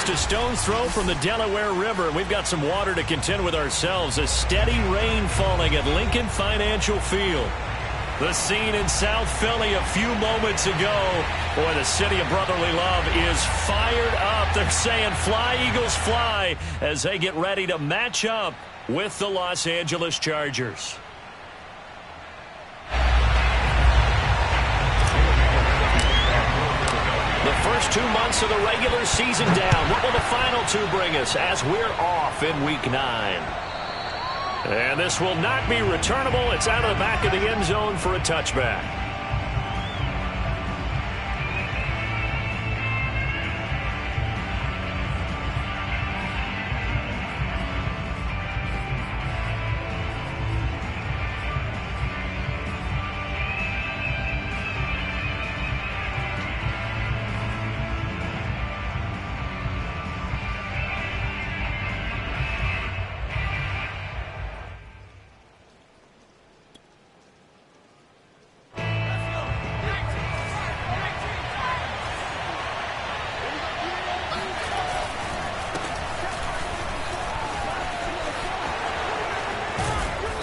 just a stone's throw from the Delaware River. We've got some water to contend with ourselves. A steady rain falling at Lincoln Financial Field. The scene in South Philly a few moments ago. Boy, the city of brotherly love is fired up. They're saying fly, Eagles, fly, as they get ready to match up with the Los Angeles Chargers. The first 2 months of the regular season down. What will the final two bring us as we're off in Week 9? And this will not be returnable. It's out of the back of the end zone for a touchback.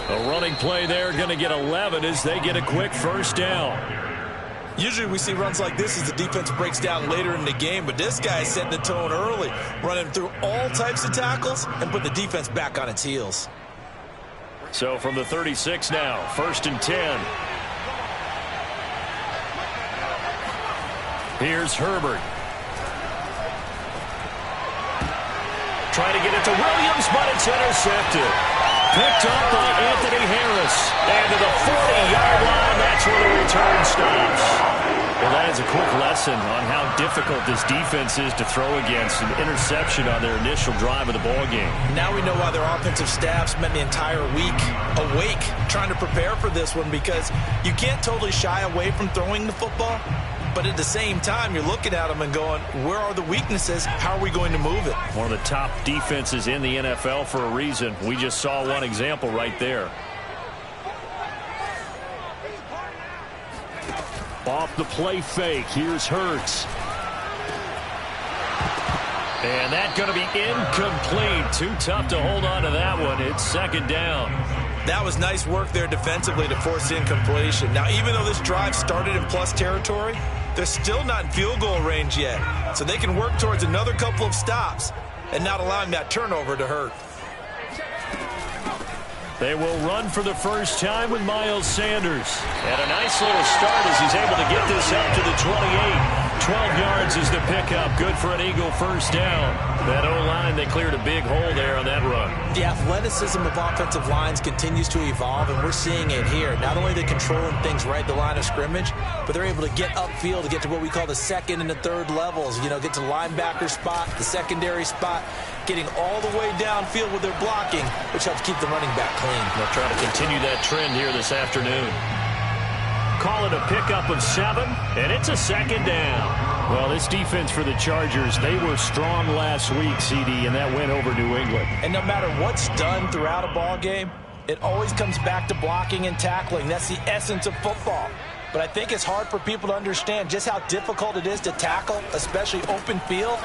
A running play there, going to get 11 as they get a quick first down. Usually we see runs like this as the defense breaks down later in the game, but this guy is setting the tone early, running through all types of tackles and putting the defense back on its heels. So from the 36 now, 1st and 10. Here's Herbert. Trying to get it to Williams, but it's intercepted. Picked up by Anthony Harris. And to the 40-yard line, that's where the return stops. Well, that is a quick lesson on how difficult this defense is to throw against. An interception on their initial drive of the ballgame. Now we know why their offensive staff spent the entire week awake trying to prepare for this one, because you can't totally shy away from throwing the football. But at the same time, you're looking at them and going, where are the weaknesses? How are we going to move it? One of the top defenses in the NFL for a reason. We just saw one example right there. Off the play fake. Here's Hurts. And that's going to be incomplete. Too tough to hold on to that one. It's 2nd down. That was nice work there defensively to force incompletion. Now, even though this drive started in plus territory, they're still not in field goal range yet. So they can work towards another couple of stops and not allowing that turnover to hurt. They will run for the first time with Miles Sanders. And a nice little start as he's able to get this up to the 28. 12 yards is the pickup. Good for an Eagle first down. That O-line, they cleared a big hole there on that run. The athleticism of offensive lines continues to evolve, and we're seeing it here. Not only are they controlling things right at the line of scrimmage, but they're able to get upfield to get to what we call the 2nd and the 3rd levels. You know, get to the linebacker spot, the secondary spot, getting all the way downfield with their blocking, which helps keep the running back clean. They'll try to continue that trend here this afternoon. Call it a pickup of 7, and it's a 2nd down. Well, this defense for the Chargers, they were strong last week, CD, and that went over New England. And no matter what's done throughout a ball game, it always comes back to blocking and tackling. That's the essence of football. But I think it's hard for people to understand just how difficult it is to tackle, especially open field.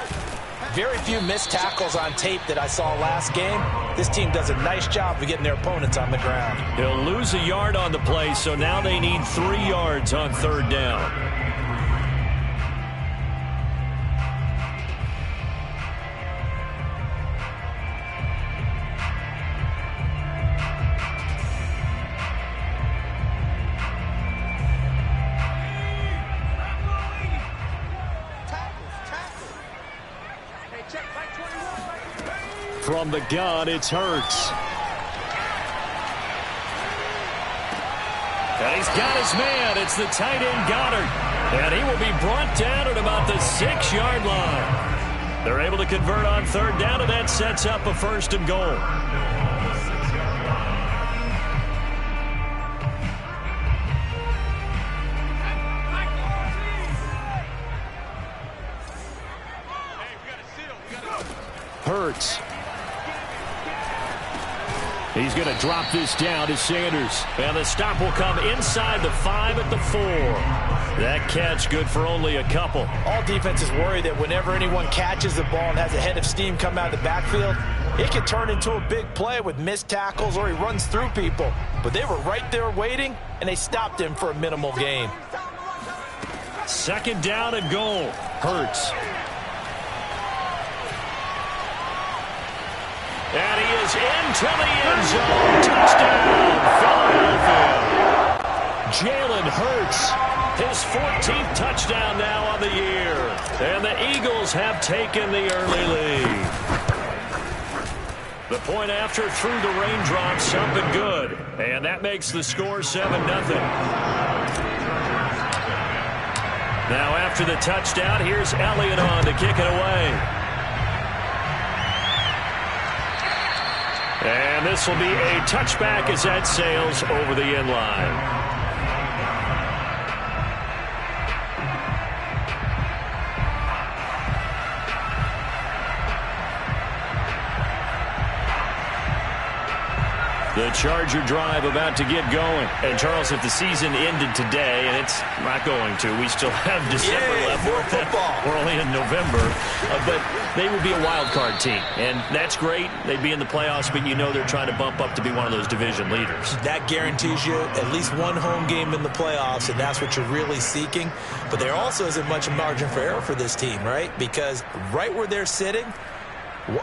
Very few missed tackles on tape that I saw last game. This team does a nice job of getting their opponents on the ground. He'll lose a yard on the play, so now they need 3 yards on 3rd down. From the gun, it's Hurts. And he's got his man. It's the tight end Goddard. And he will be brought down at about the 6-yard line. They're able to convert on 3rd down, and that sets up a 1st and goal. Hurts. He's going to drop this down to Sanders. And the stop will come inside the 5 at the 4. That catch good for only a couple. All defenses worry that whenever anyone catches the ball and has a head of steam come out of the backfield, it can turn into a big play with missed tackles or he runs through people. But they were right there waiting, and they stopped him for a minimal gain. Second down and goal. Hurts. And he is into the end zone. Touchdown, Philadelphia. Jalen Hurts, his 14th touchdown now on the year. And the Eagles have taken the early lead. The point after through the raindrops, something good. And that makes the score 7-0. Now after the touchdown, here's Elliott on to kick it away. And this will be a touchback as that sails over the end line. The Charger drive about to get going. And, Charles, if the season ended today, and it's not going to, we still have December left. More football. We're only in November. But they would be a wild card team. And that's great. They'd be in the playoffs, but you know they're trying to bump up to be one of those division leaders. That guarantees you at least one home game in the playoffs, and that's what you're really seeking. But there also isn't much margin for error for this team, right? Because right where they're sitting,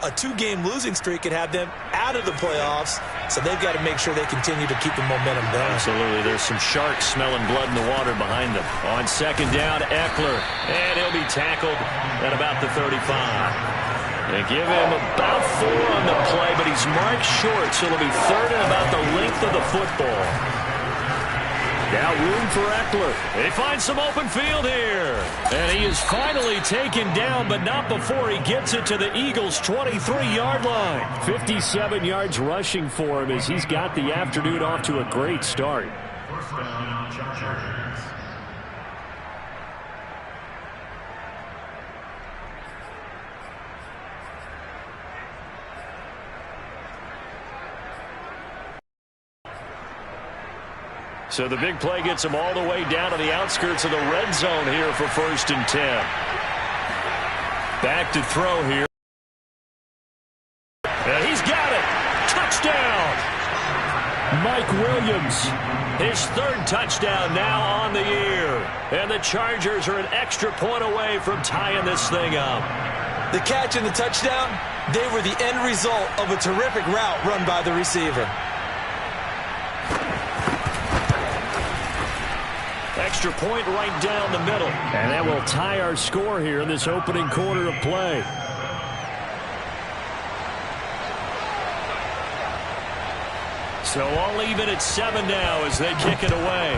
a two-game losing streak could have them out of the playoffs, so they've got to make sure they continue to keep the momentum going. Absolutely. There's some sharks smelling blood in the water behind them. On second down, Eckler, and he'll be tackled at about the 35. They give him about 4 on the play, but he's marked short, so it'll be third and about the length of the football. Now room for Eckler. They find some open field here. And he is finally taken down, but not before he gets it to the Eagles' 23-yard line. 57 yards rushing for him as he's got the afternoon off to a great start. First down, Chargers. So the big play gets him all the way down to the outskirts of the red zone here for 1st and 10. Back to throw here. And he's got it. Touchdown. Mike Williams. His 3rd touchdown now on the year. And the Chargers are an extra point away from tying this thing up. The catch and the touchdown, they were the end result of a terrific route run by the receiver. Extra point right down the middle. And that will tie our score here in this opening quarter of play. So all even at 7 now as they kick it away.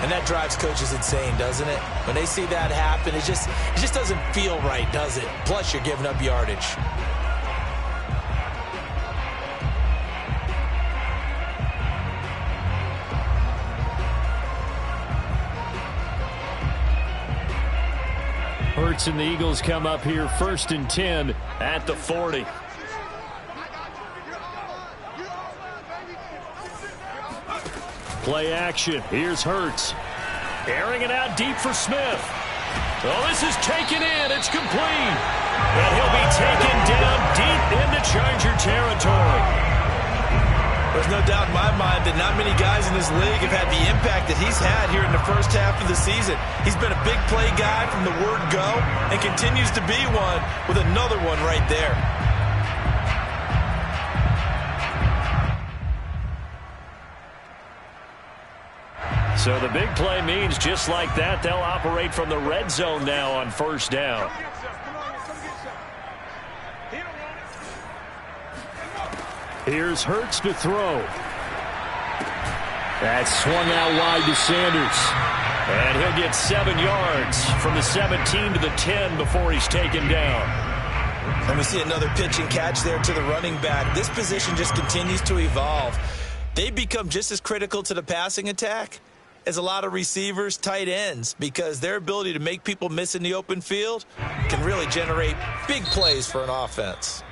And that drives coaches insane, doesn't it? When they see that happen, it just doesn't feel right, does it? Plus, you're giving up yardage. Hurts and the Eagles come up here 1st and 10 at the 40. Play action. Here's Hurts. Airing it out deep for Smith. Oh, this is taken in. It's complete. And he'll be taken down deep into Charger territory. There's no doubt in my mind that not many guys in this league have had the impact that he's had here in the first half of the season. He's been a big play guy from the word go and continues to be one with another one right there. So the big play means just like that, they'll operate from the red zone now on 1st down. Here's Hurts to throw. That's swung out wide to Sanders. And he'll get 7 yards from the 17 to the 10 before he's taken down. And we see another pitch and catch there to the running back. This position just continues to evolve. They become just as critical to the passing attack as a lot of receivers, tight ends, because their ability to make people miss in the open field can really generate big plays for an offense.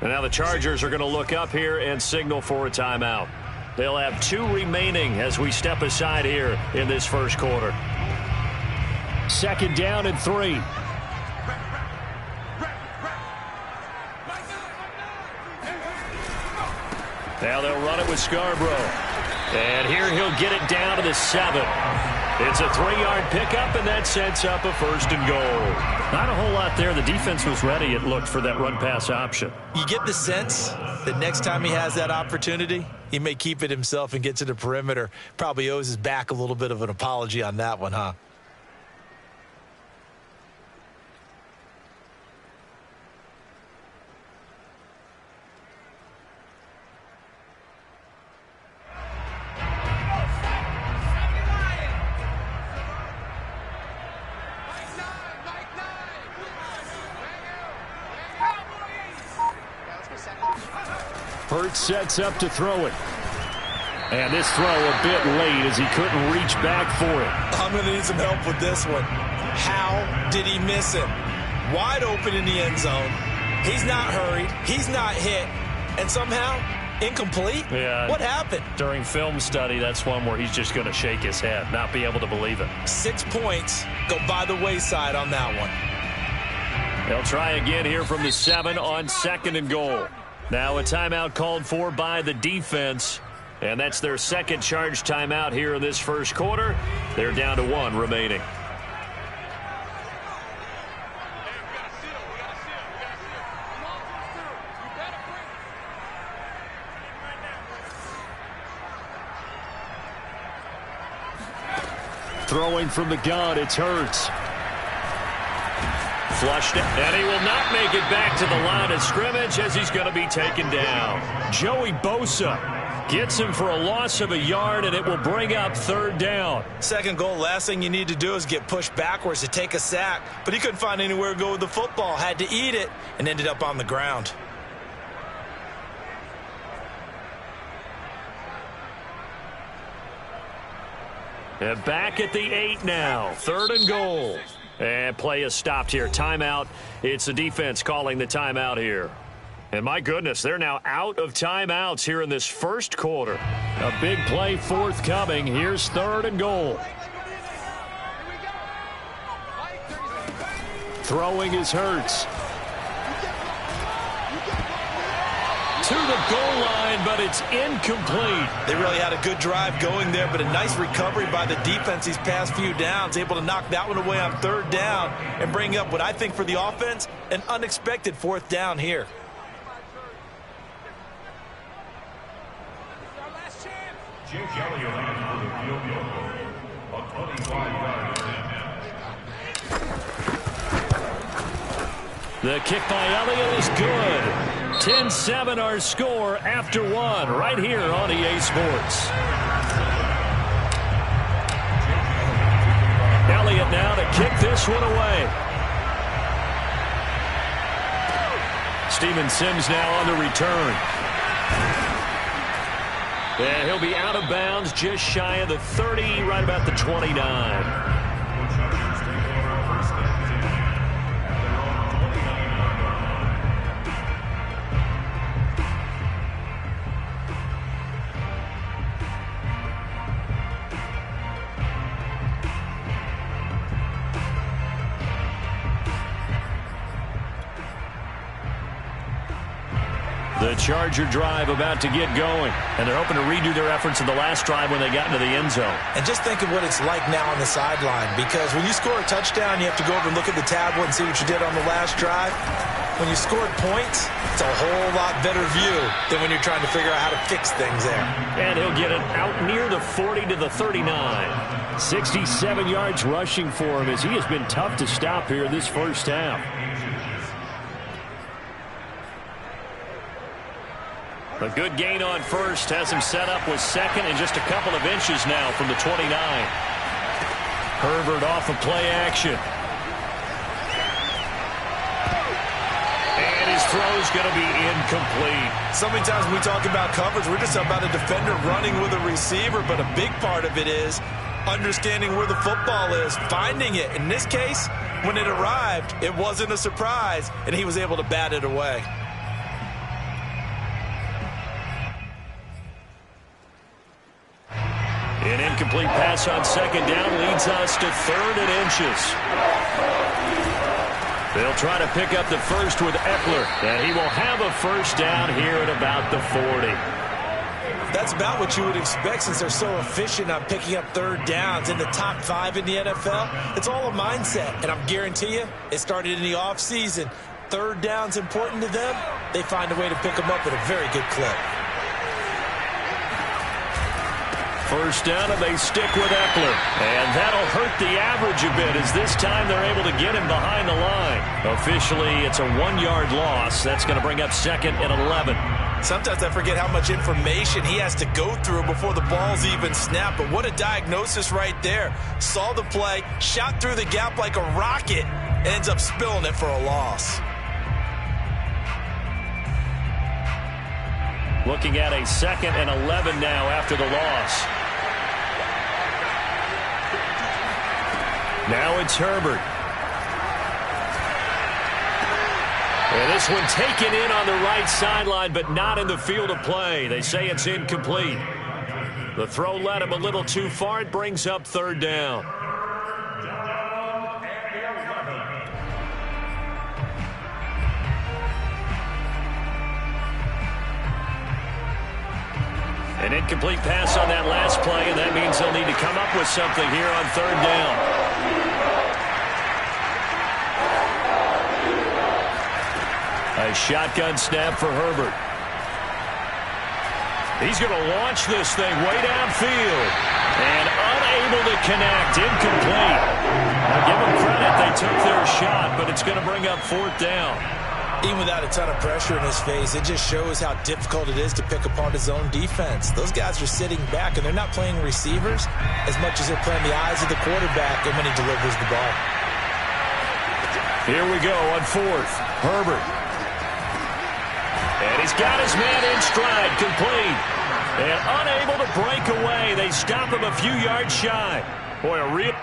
And now the Chargers are going to look up here and signal for a timeout. They'll have 2 remaining as we step aside here in this first quarter. 2nd down and 3. Now they'll run it with Scarborough. And here he'll get it down to the 7. It's a 3-yard pickup, and that sets up a 1st and goal. Not a whole lot there. The defense was ready, it looked, for that run-pass option. You get the sense that next time he has that opportunity, he may keep it himself and get to the perimeter. Probably owes his back a little bit of an apology on that one, huh? Hurts sets up to throw it. And this throw a bit late as he couldn't reach back for it. I'm going to need some help with this one. How did he miss him? Wide open in the end zone. He's not hurried. He's not hit. And somehow, incomplete? Yeah. What happened? During film study, that's one where he's just going to shake his head, not be able to believe it. 6 points go by the wayside on that one. They'll try again here from the 7 on 2nd and goal. Now a timeout called for by the defense, and that's their 2nd charge timeout here in this first quarter. They're down to 1 remaining. Throwing from the gun, it's Hurts. Flushed it, and he will not make it back to the line of scrimmage as he's going to be taken down. Joey Bosa gets him for a loss of a yard, and it will bring up 3rd down. 2nd goal, last thing you need to do is get pushed backwards to take a sack. But he couldn't find anywhere to go with the football, had to eat it, and ended up on the ground. And back at the 8 now, 3rd and goal. And play is stopped here. Timeout. It's the defense calling the timeout here. And my goodness, they're now out of timeouts here in this first quarter. A big play forthcoming. Here's 3rd and goal. Throwing is Hurts. To the goal line, but it's incomplete. They really had a good drive going there, but a nice recovery by the defense these past few downs, able to knock that one away on 3rd down and bring up what I think for the offense, an unexpected 4th down here. Jake Elliott on for the field goal. A 25-yard attempt. The kick by Elliott is good. 10-7 our score after 1 right here on EA Sports. Elliott now to kick this one away. Steven Sims now on the return. And he'll be out of bounds just shy of the 30, right about the 29. The Charger drive about to get going, and they're hoping to redo their efforts in the last drive when they got into the end zone. And just think of what it's like now on the sideline, because when you score a touchdown, you have to go over and look at the tablet and see what you did on the last drive. When you scored points, it's a whole lot better view than when you're trying to figure out how to fix things there. And he'll get it out near the 40 to the 39. 67 yards rushing for him as he has been tough to stop here in this first half. A good gain on first has him set up with 2nd and just a couple of inches now from the 29. Herbert off of play action. And his throw's going to be incomplete. So many times when we talk about coverage, we're just about a defender running with a receiver, but a big part of it is understanding where the football is, finding it. In this case, when it arrived, it wasn't a surprise, and he was able to bat it away. An incomplete pass on second down leads us to 3rd and inches. They'll try to pick up the first with Eckler, and he will have a first down here at about the 40. That's about what you would expect since they're so efficient on picking up 3rd downs in the top 5 in the NFL. It's all a mindset, and I'm guarantee you it started in the offseason. 3rd down's important to them. They find a way to pick them up at a very good clip. First down, and they stick with Eckler. And that'll hurt the average a bit as this time they're able to get him behind the line. Officially, it's a 1-yard loss. That's going to bring up 2nd and 11. Sometimes I forget how much information he has to go through before the ball's even snapped. But what a diagnosis right there. Saw the play, shot through the gap like a rocket, and ends up spilling it for a loss. Looking at a 2nd and 11 now after the loss. Now it's Herbert. And this one taken in on the right sideline, but not in the field of play. They say it's incomplete. The throw led him a little too far. It brings up 3rd down. An incomplete pass on that last play, and that means they'll need to come up with something here on 3rd down. A shotgun snap for Herbert. He's going to launch this thing way downfield. And unable to connect. Incomplete. I'll give them credit. They took their shot, but it's going to bring up 4th down. Even without a ton of pressure in his face, it just shows how difficult it is to pick apart his own defense. Those guys are sitting back, and they're not playing receivers as much as they're playing the eyes of the quarterback and when he delivers the ball. Here we go on 4th. Herbert. And he's got his man in stride, complete. And unable to break away. They stop him a few yards shy. Boy, a real...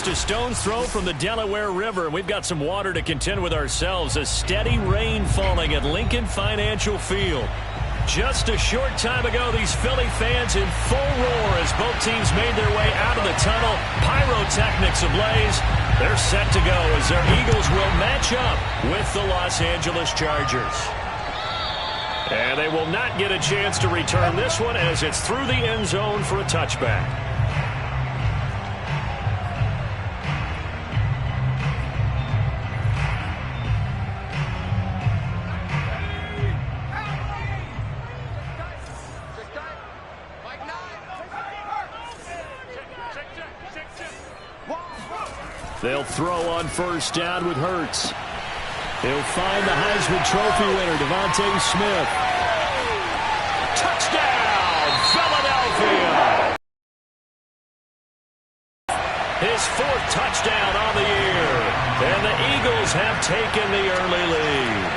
Just a stone's throw from the Delaware River. We've got some water to contend with ourselves. A steady rain falling at Lincoln Financial Field. Just a short time ago, these Philly fans in full roar as both teams made their way out of the tunnel. Pyrotechnics ablaze. They're set to go as their Eagles will match up with the Los Angeles Chargers. And they will not get a chance to return this one as it's through the end zone for a touchback. They'll throw on first down with Hurts. He'll find the Heisman Trophy winner, Devontae Smith. Touchdown, Philadelphia! His fourth touchdown on the year. And the Eagles have taken the early lead.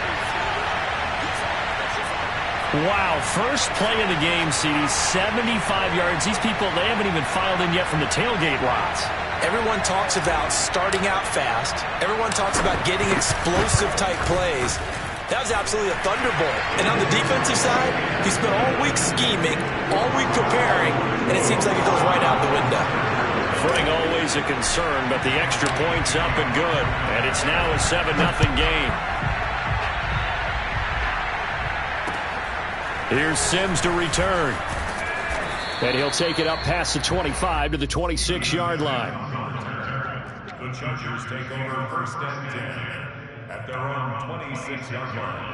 Wow, first play of the game, CD, 75 yards. These people, they haven't even filed in yet from the tailgate lots. Everyone talks about starting out fast. Everyone talks about getting explosive-type plays. That was absolutely a thunderbolt. And on the defensive side, he spent all week scheming, all week preparing, and it seems like it goes right out the window. Footing always a concern, but the extra point's up and good. And it's now a 7-0 game. Here's Sims to return. And he'll take it up past the 25 to the 26-yard line. The Chargers take over first and 10 at their own 26-yard line.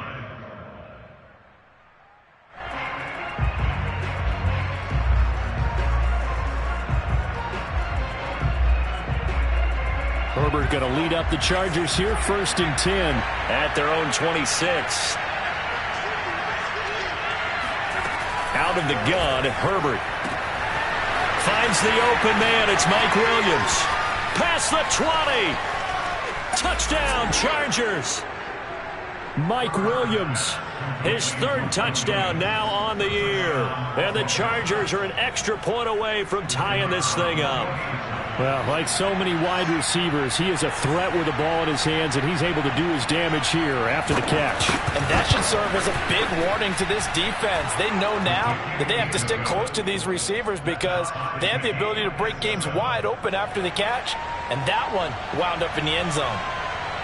Herbert going to lead up the Chargers here, first and 10 at their own 26. Out of the gun, Herbert finds the open man. It's Mike Williams. Past the 20. Touchdown, Chargers. Mike Williams, his third touchdown now on the year. And the Chargers are an extra point away from tying this thing up. Well, like so many wide receivers, he is a threat with the ball in his hands, and he's able to do his damage here after the catch. And that should serve as a big warning to this defense. They know now that they have to stick close to these receivers because they have the ability to break games wide open after the catch, and that one wound up in the end zone.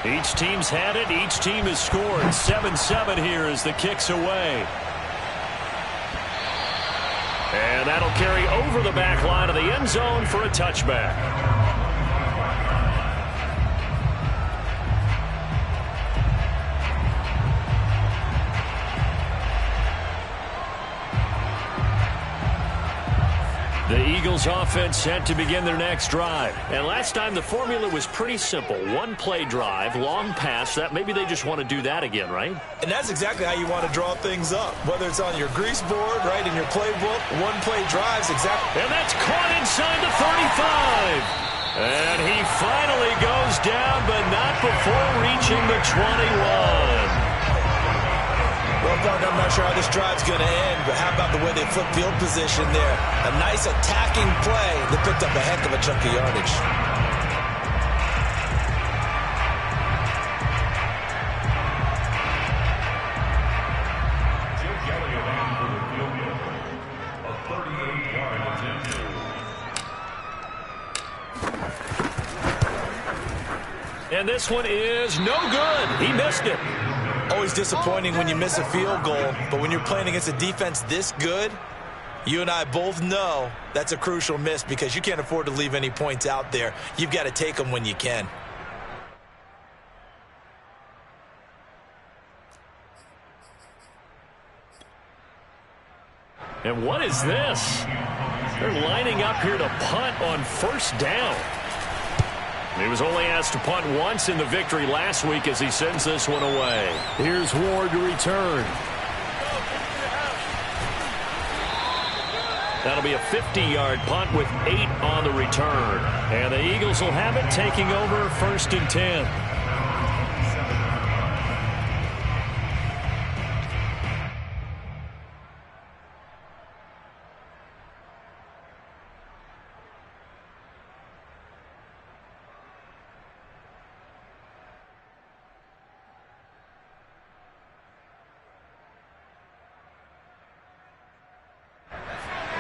Each team's had it. Each team has scored. 7-7 here as the kick's away. And that'll carry over the back line of the end zone for a touchback. The Eagles offense set to begin their next drive. And last time the formula was pretty simple. One play drive, long pass. That maybe they just want to do that again, right? And that's exactly how you want to draw things up. Whether it's on your grease board, right, in your playbook, one play drives exactly. And that's caught inside the 35. And he finally goes down, but not before reaching the 21. Well, Doug, I'm not sure how this drive's going to end, but how about the way they flipped field position there? A nice attacking play that picked up a heck of a chunk of yardage. Jake Elliott on for the field goal. A 38-yard attempt. And this one is no good. He missed it. Always disappointing when you miss a field goal, but when you're playing against a defense this good, you and I both know that's a crucial miss because you can't afford to leave any points out there. You've got to take them when you can. And what is this? They're lining up here to punt on first down. He was only asked to punt once in the victory last week as he sends this one away. Here's Ward to return. That'll be a 50-yard punt with 8 on the return. And the Eagles will have it, taking over first and 10.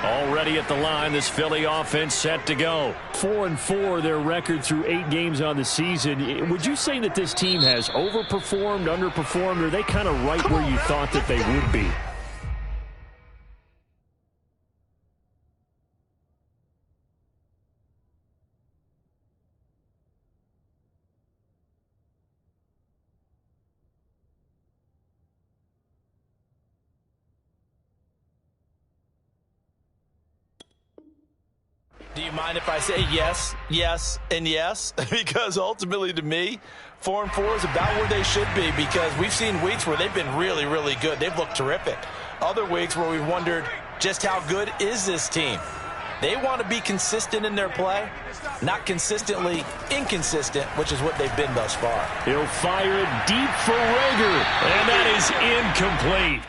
Already at the line, this Philly offense set to go. 4-4, their record through 8 games on the season. Would you say that this team has overperformed, underperformed, or are they kind of right where you thought that they would be? Do you mind if I say yes, yes, and yes? Because ultimately to me, 4-4 is about where they should be, because we've seen weeks where they've been really, really good. They've looked terrific. Other weeks where we've wondered just how good is this team. They want to be consistent in their play, not consistently inconsistent, which is what they've been thus far. He'll fire it deep for Rager, and that is incomplete.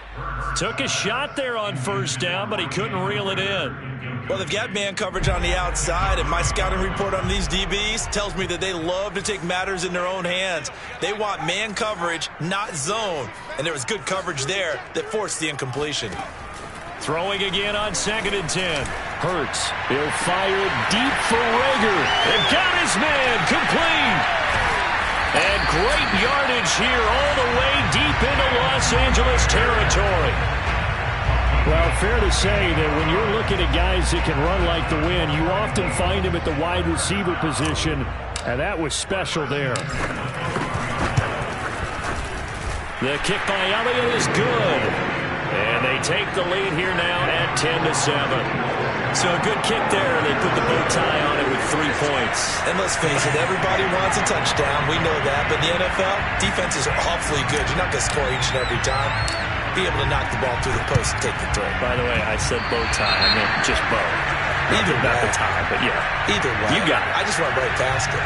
Took a shot there on first down, but he couldn't reel it in. Well, they've got man coverage on the outside, and my scouting report on these DBs tells me that they love to take matters in their own hands. They want man coverage, not zone, and there was good coverage there that forced the incompletion. Throwing again on 2nd and 10. Hurts. He'll fire it deep for Rager. They've got his man complete. And great yardage here all the way deep into Los Angeles territory. Well, fair to say that when you're looking at guys that can run like the wind, you often find them at the wide receiver position, and that was special there. The kick by Elliott is good. And they take the lead here now at 10-7. So a good kick there. They put the bow tie on it with 3 points. And let's face it, everybody wants a touchdown. We know that. But in the NFL, defenses are awfully good. You're not going to score each and every time. Be able to knock the ball through the post and take the throw. By the way, I said bow tie. I meant just bow. Either way. Not the tie, but yeah. Either way. You got it. I just went right past it.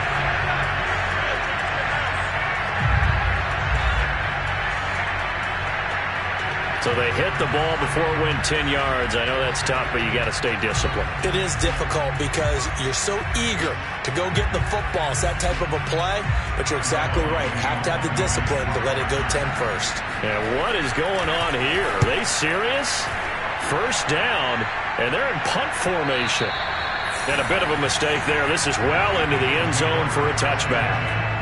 So they hit the ball before it went 10 yards. I know that's tough, but you got to stay disciplined. It is difficult because you're so eager to go get the football. It's that type of a play, but you're exactly right. You have to have the discipline to let it go 10 first. And what is going on here? Are they serious? First down, and they're in punt formation. And a bit of a mistake there. This is well into the end zone for a touchback.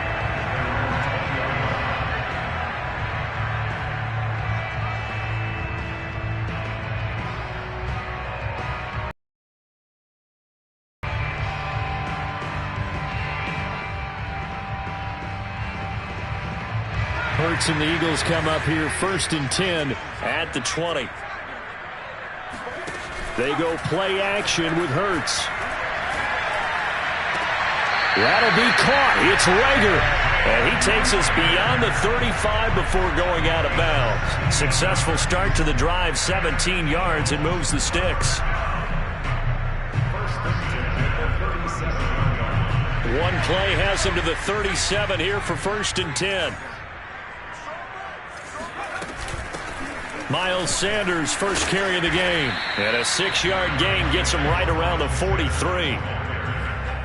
Hurts and the Eagles come up here 1st and 10 at the 20. They go play action with Hurts. That'll be caught. It's Rager. And he takes us beyond the 35 before going out of bounds. Successful start to the drive, 17 yards, and moves the sticks. One play has him to the 37 here for 1st and 10. Miles Sanders, first carry of the game. And a 6-yard gain gets him right around the 43.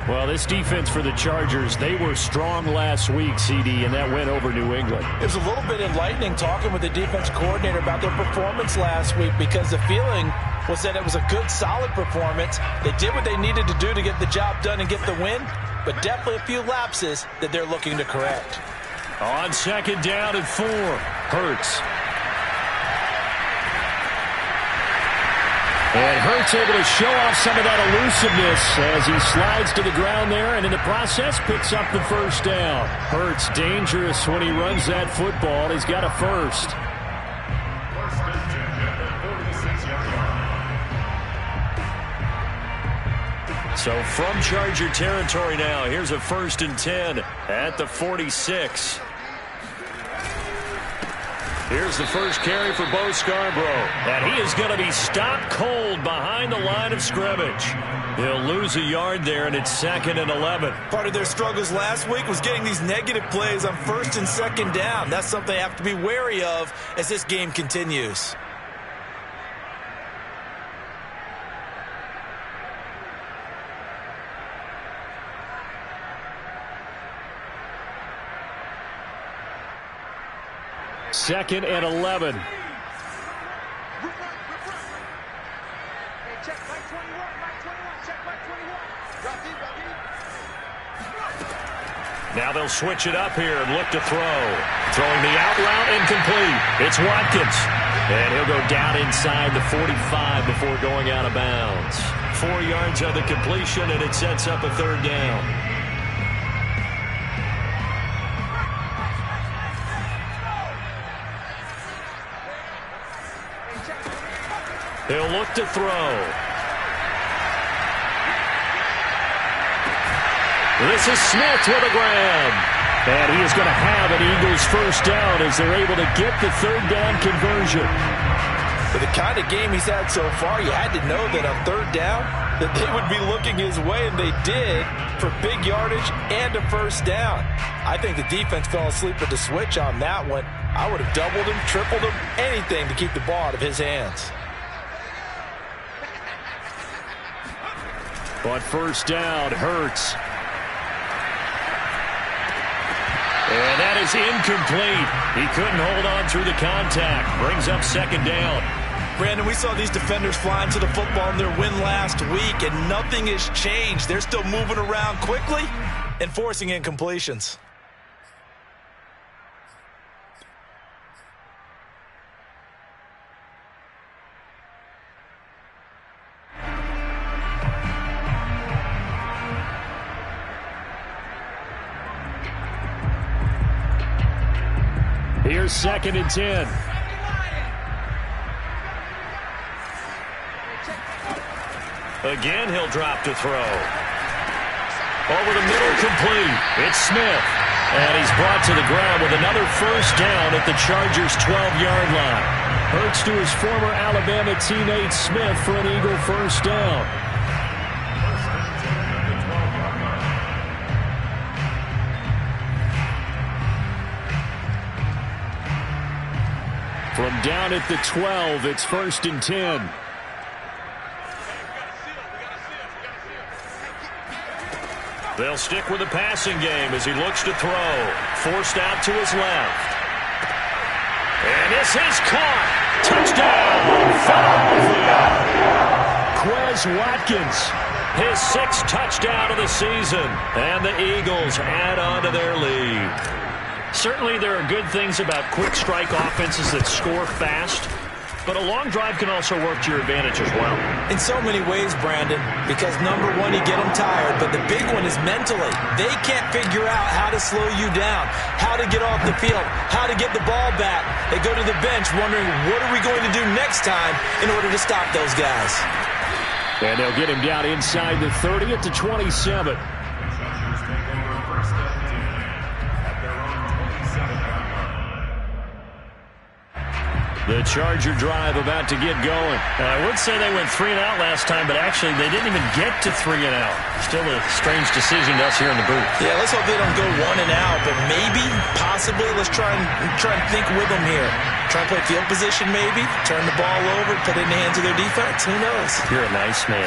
Well, this defense for the Chargers, they were strong last week, CD, and that went over New England. It was a little bit enlightening talking with the defense coordinator about their performance last week, because the feeling was that it was a good, solid performance. They did what they needed to do to get the job done and get the win, but definitely a few lapses that they're looking to correct. On 2nd down and 4, Hurts. And Hurts able to show off some of that elusiveness as he slides to the ground there, and in the process picks up the first down. Hurts dangerous when he runs that football. He's got a first. So from Charger territory now, here's a 1st and 10 at the 46. Here's the first carry for Bo Scarborough. And he is going to be stopped cold behind the line of scrimmage. He'll lose a yard there, and it's 2nd and 11. Part of their struggles last week was getting these negative plays on 1st and 2nd down. That's something they have to be wary of as this game continues. Second and 11. Now they'll switch it up here and look to throw. Throwing the out route incomplete. It's Watkins. And he'll go down inside the 45 before going out of bounds. 4 yards on the completion, and it sets up a third down. He'll look to throw. This is Smith with a grab. And he is going to have an Eagles first down as they're able to get the third down conversion. For the kind of game he's had so far, you had to know that on third down that they would be looking his way, and they did, for big yardage and a first down. I think the defense fell asleep at the switch on that one. I would have doubled him, tripled him, anything to keep the ball out of his hands. But first down, Hurts. And that is incomplete. He couldn't hold on through the contact. Brings up second down. Brandon, we saw these defenders flying to the football in their win last week, and nothing has changed. They're still moving around quickly and forcing incompletions. Here's 2nd and 10. Again, he'll drop to throw. Over the middle, complete. It's Smith. And he's brought to the ground with another first down at the Chargers' 12-yard line. Hurts to his former Alabama teammate Smith for an Eagle first down. From down at the 12, it's 1st and 10. They'll stick with the passing game as he looks to throw. Forced out to his left. And this is caught. Touchdown. Quez Watkins. His 6th touchdown of the season. And the Eagles add on to their lead. Certainly there are good things about quick strike offenses that score fast, but a long drive can also work to your advantage as well. In so many ways, Brandon, because number one, you get them tired, but the big one is mentally. They can't figure out how to slow you down, how to get off the field, how to get the ball back. They go to the bench wondering, what are we going to do next time in order to stop those guys? And they'll get him down inside the 30 at the 27. The Charger drive about to get going. I would say they went 3 and out last time, but actually they didn't even get to 3 and out. Still a strange decision to us here in the booth. Yeah, let's hope they don't go 1 and out, but maybe, possibly, let's try and think with them here. Try and play field position maybe, turn the ball over, put it in the hands of their defense. Who knows? You're a nice man.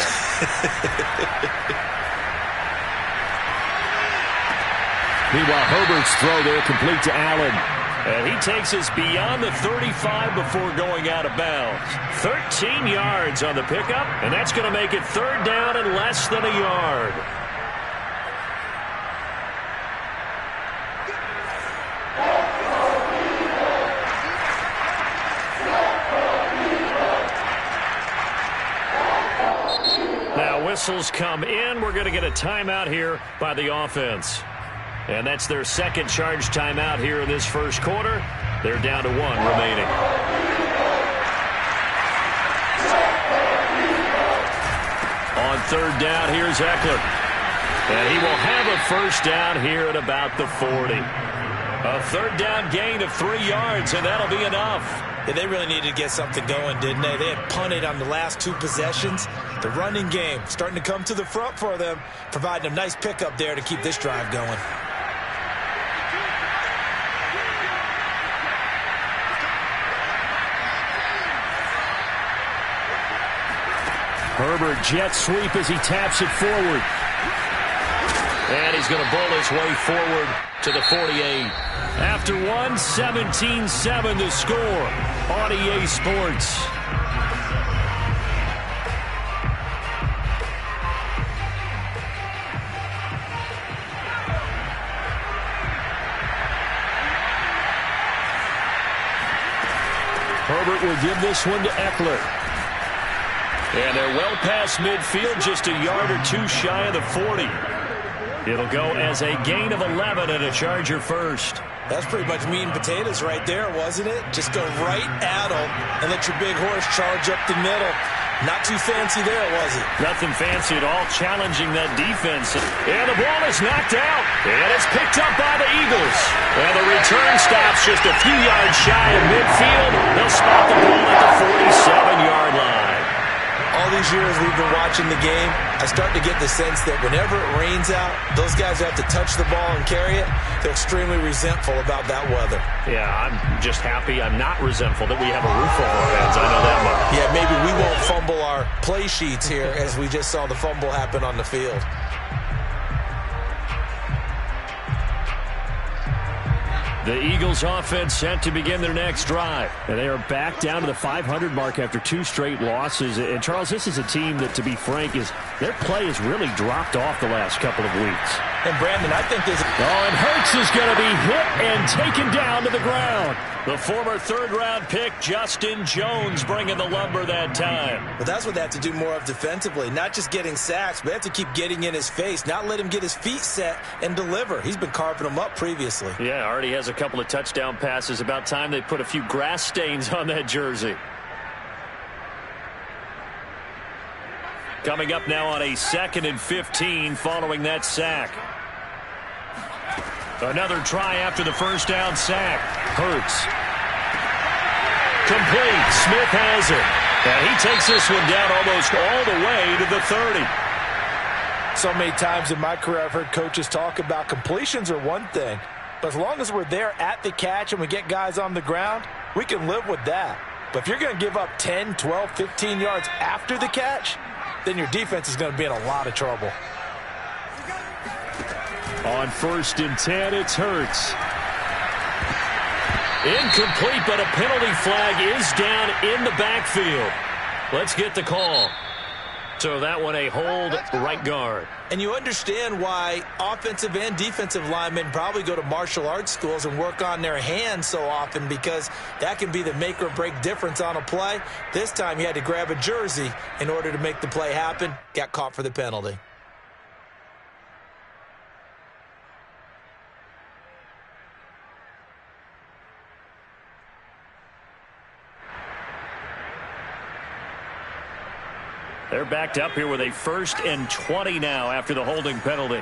Meanwhile, Herbert's throw there complete to Allen. And he takes us beyond the 35 before going out of bounds. 13 yards on the pickup, and that's going to make it third down and less than a yard. Now whistles come in. We're going to get a timeout here by the offense. And that's their 2nd charge timeout here in this first quarter. They're down to 1 remaining. On third down, here's Eckler. And he will have a first down here at about the 40. A third down gain of 3 yards, and that'll be enough. Yeah, they really needed to get something going, didn't they? They had punted on the last 2 possessions. The running game starting to come to the front for them, providing a nice pickup there to keep this drive going. Herbert jet sweep as he taps it forward. And he's going to bowl his way forward to the 48. After one, 17-7 the score on EA Sports. will give this one to Eckler. And they're well past midfield, just a yard or two shy of the 40. It'll go as a gain of 11 and a Charger first. That's pretty much meat and potatoes right there, wasn't it? Just go right at them and let your big horse charge up the middle. Not too fancy there, was it? Nothing fancy at all, challenging that defense. And the ball is knocked out. And it's picked up by the Eagles. And the return stops just a few yards shy of midfield. They'll spot the ball at the 47-yard line. All these years we've been watching the game, I start to get the sense that whenever it rains out, those guys who have to touch the ball and carry it, they're extremely resentful about that weather. Yeah, I'm just happy I'm not resentful that we have a roof over our heads. I know that much. Yeah, maybe we won't fumble our play sheets here as we just saw the fumble happen on the field. The Eagles offense set to begin their next drive. And they are back down to the 500 mark after 2 straight losses. And, Charles, this is a team that, to be frank, their play has really dropped off the last couple of weeks. And, Brandon, I think there's... and Hurts is going to be hit and taken down to the ground. The former third-round pick, Justin Jones, bringing the lumber that time. But that's what they have to do more of defensively. Not just getting sacks, but they have to keep getting in his face. Not let him get his feet set and deliver. He's been carving them up previously. Yeah, already has a couple of touchdown passes. About time they put a few grass stains on that jersey. Coming up now on a 2nd and 15 following that sack. Another try after the first down sack. Hurts. Complete. Smith has it. And he takes this one down almost all the way to the 30. So many times in my career I've heard coaches talk about completions are one thing. But as long as we're there at the catch and we get guys on the ground, we can live with that. But if you're going to give up 10, 12, 15 yards after the catch, then your defense is going to be in a lot of trouble. On 1st and 10, it's Hurts. Incomplete, but a penalty flag is down in the backfield. Let's get the call. So that one a hold right guard. And you understand why offensive and defensive linemen probably go to martial arts schools and work on their hands so often, because that can be the make or break difference on a play. This time he had to grab a jersey in order to make the play happen. Got caught for the penalty. They're backed up here with a 1st and 20 now after the holding penalty.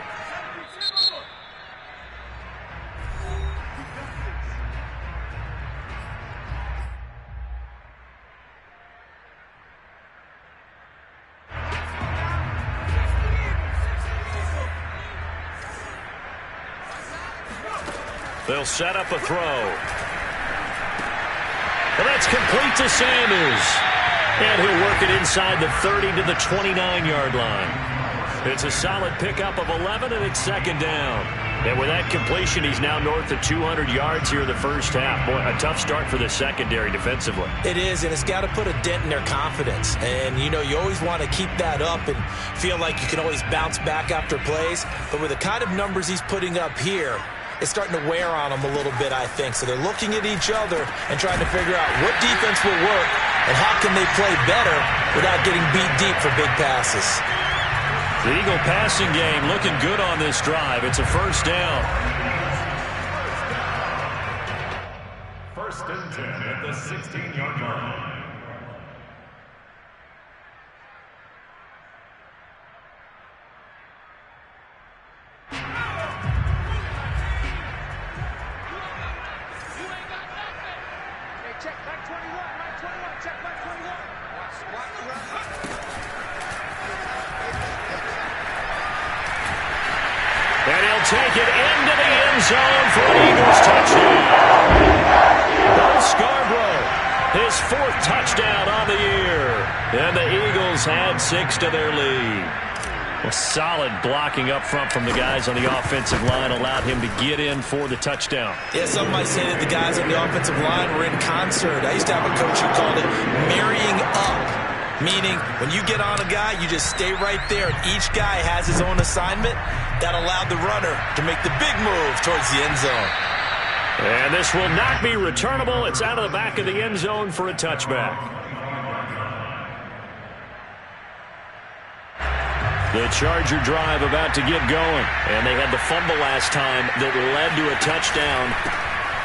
They'll set up a throw. Well, that's complete to Sanders. And he'll work it inside the 30 to the 29-yard line. It's a solid pickup of 11, and it's 2nd down. And with that completion, he's now north of 200 yards here in the first half. Boy, a tough start for the secondary defensively. It is, and it's got to put a dent in their confidence. And, you know, you always want to keep that up and feel like you can always bounce back after plays. But with the kind of numbers he's putting up here, it's starting to wear on them a little bit, I think. So they're looking at each other and trying to figure out what defense will work and how can they play better without getting beat deep for big passes. The Eagle passing game looking good on this drive. It's a 1st down. 1st and 10 at the 16-yard line. And he'll take it into the end zone for an Eagles touchdown. Bo Scarborough, his 4th touchdown on the year. And the Eagles had 6 to their lead. Well, solid blocking up front from the guys on the offensive line allowed him to get in for the touchdown. Yeah, some might say that the guys on the offensive line were in concert. I used to have a coach who called it marrying up. Meaning, when you get on a guy, you just stay right there, and each guy has his own assignment. That allowed the runner to make the big move towards the end zone. And this will not be returnable. It's out of the back of the end zone for a touchback. The Charger drive about to get going. And they had the fumble last time that led to a touchdown.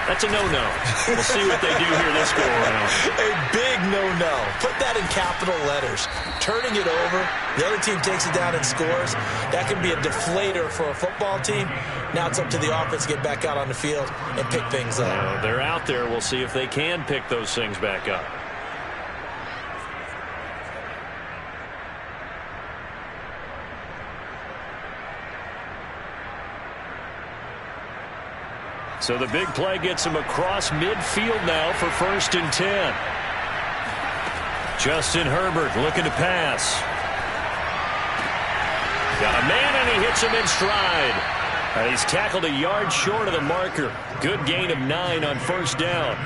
That's a no-no. We'll see what they do here this go-around. A big no-no. Put that in capital letters. Turning it over, the other team takes it down and scores. That can be a deflator for a football team. Now it's up to the offense to get back out on the field and pick things up. They're out there. We'll see if they can pick those things back up. So the big play gets him across midfield now for 1st and 10. Justin Herbert looking to pass. Got a man, and he hits him in stride. And he's tackled a yard short of the marker. Good gain of 9 on 1st down.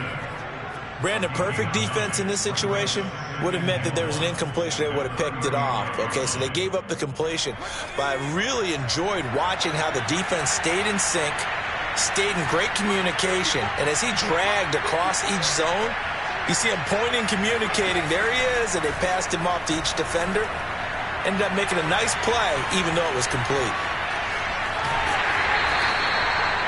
Brandon, perfect defense in this situation would have meant that there was an incompletion. They would have picked it off. Okay, so they gave up the completion. But I really enjoyed watching how the defense stayed in sync, stayed in great communication, and as he dragged across each zone, you see him pointing, communicating. There he is, and they passed him off to each defender. Ended up making a nice play, even though it was complete.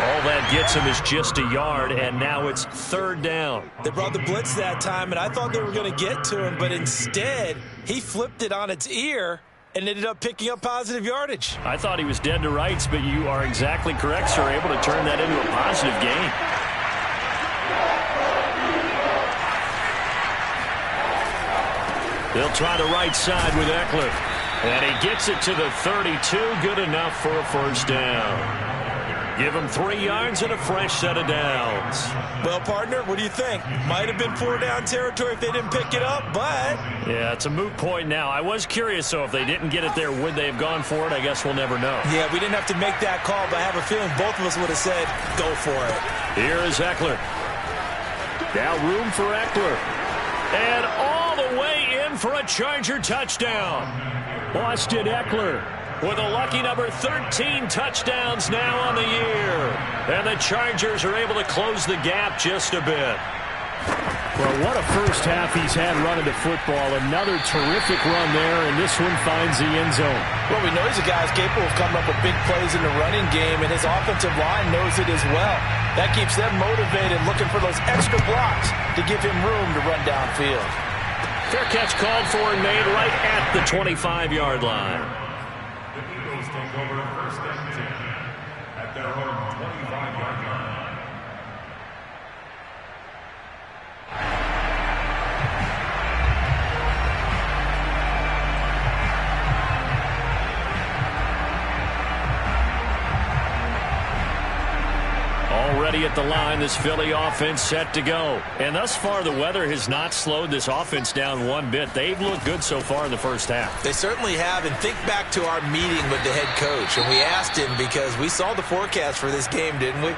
All that gets him is just a yard, and now it's 3rd down. They brought the blitz that time, and I thought they were going to get to him, but instead, he flipped it on its ear and ended up picking up positive yardage. I thought he was dead to rights, but you are exactly correct, sir. Able to turn that into a positive gain. They'll try the right side with Eckler. And he gets it to the 32. Good enough for a 1st down. Give him 3 yards and a fresh set of downs. Well, partner, what do you think? Might have been 4-down territory if they didn't pick it up, but... Yeah, it's a moot point now. I was curious, so if they didn't get it there, would they have gone for it? I guess we'll never know. Yeah, we didn't have to make that call, but I have a feeling both of us would have said, go for it. Here is Eckler. Now room for Eckler. And all the way in for a Charger touchdown. Austin Eckler with a lucky number 13 touchdowns now on the year. And the Chargers are able to close the gap just a bit. Well, what a first half he's had running the football. Another terrific run there, and this one finds the end zone. Well, we know he's a guy who's capable of coming up with big plays in the running game, and his offensive line knows it as well. That keeps them motivated, looking for those extra blocks to give him room to run downfield. Fair catch called for and made right at the 25-yard line. The Eagles take over 1st and 10 at their own 25-yard line. Already at the line, this Philly offense set to go. And thus far, the weather has not slowed this offense down one bit. They've looked good so far in the first half. They certainly have, and think back to our meeting with the head coach, and we asked him because we saw the forecast for this game, didn't we?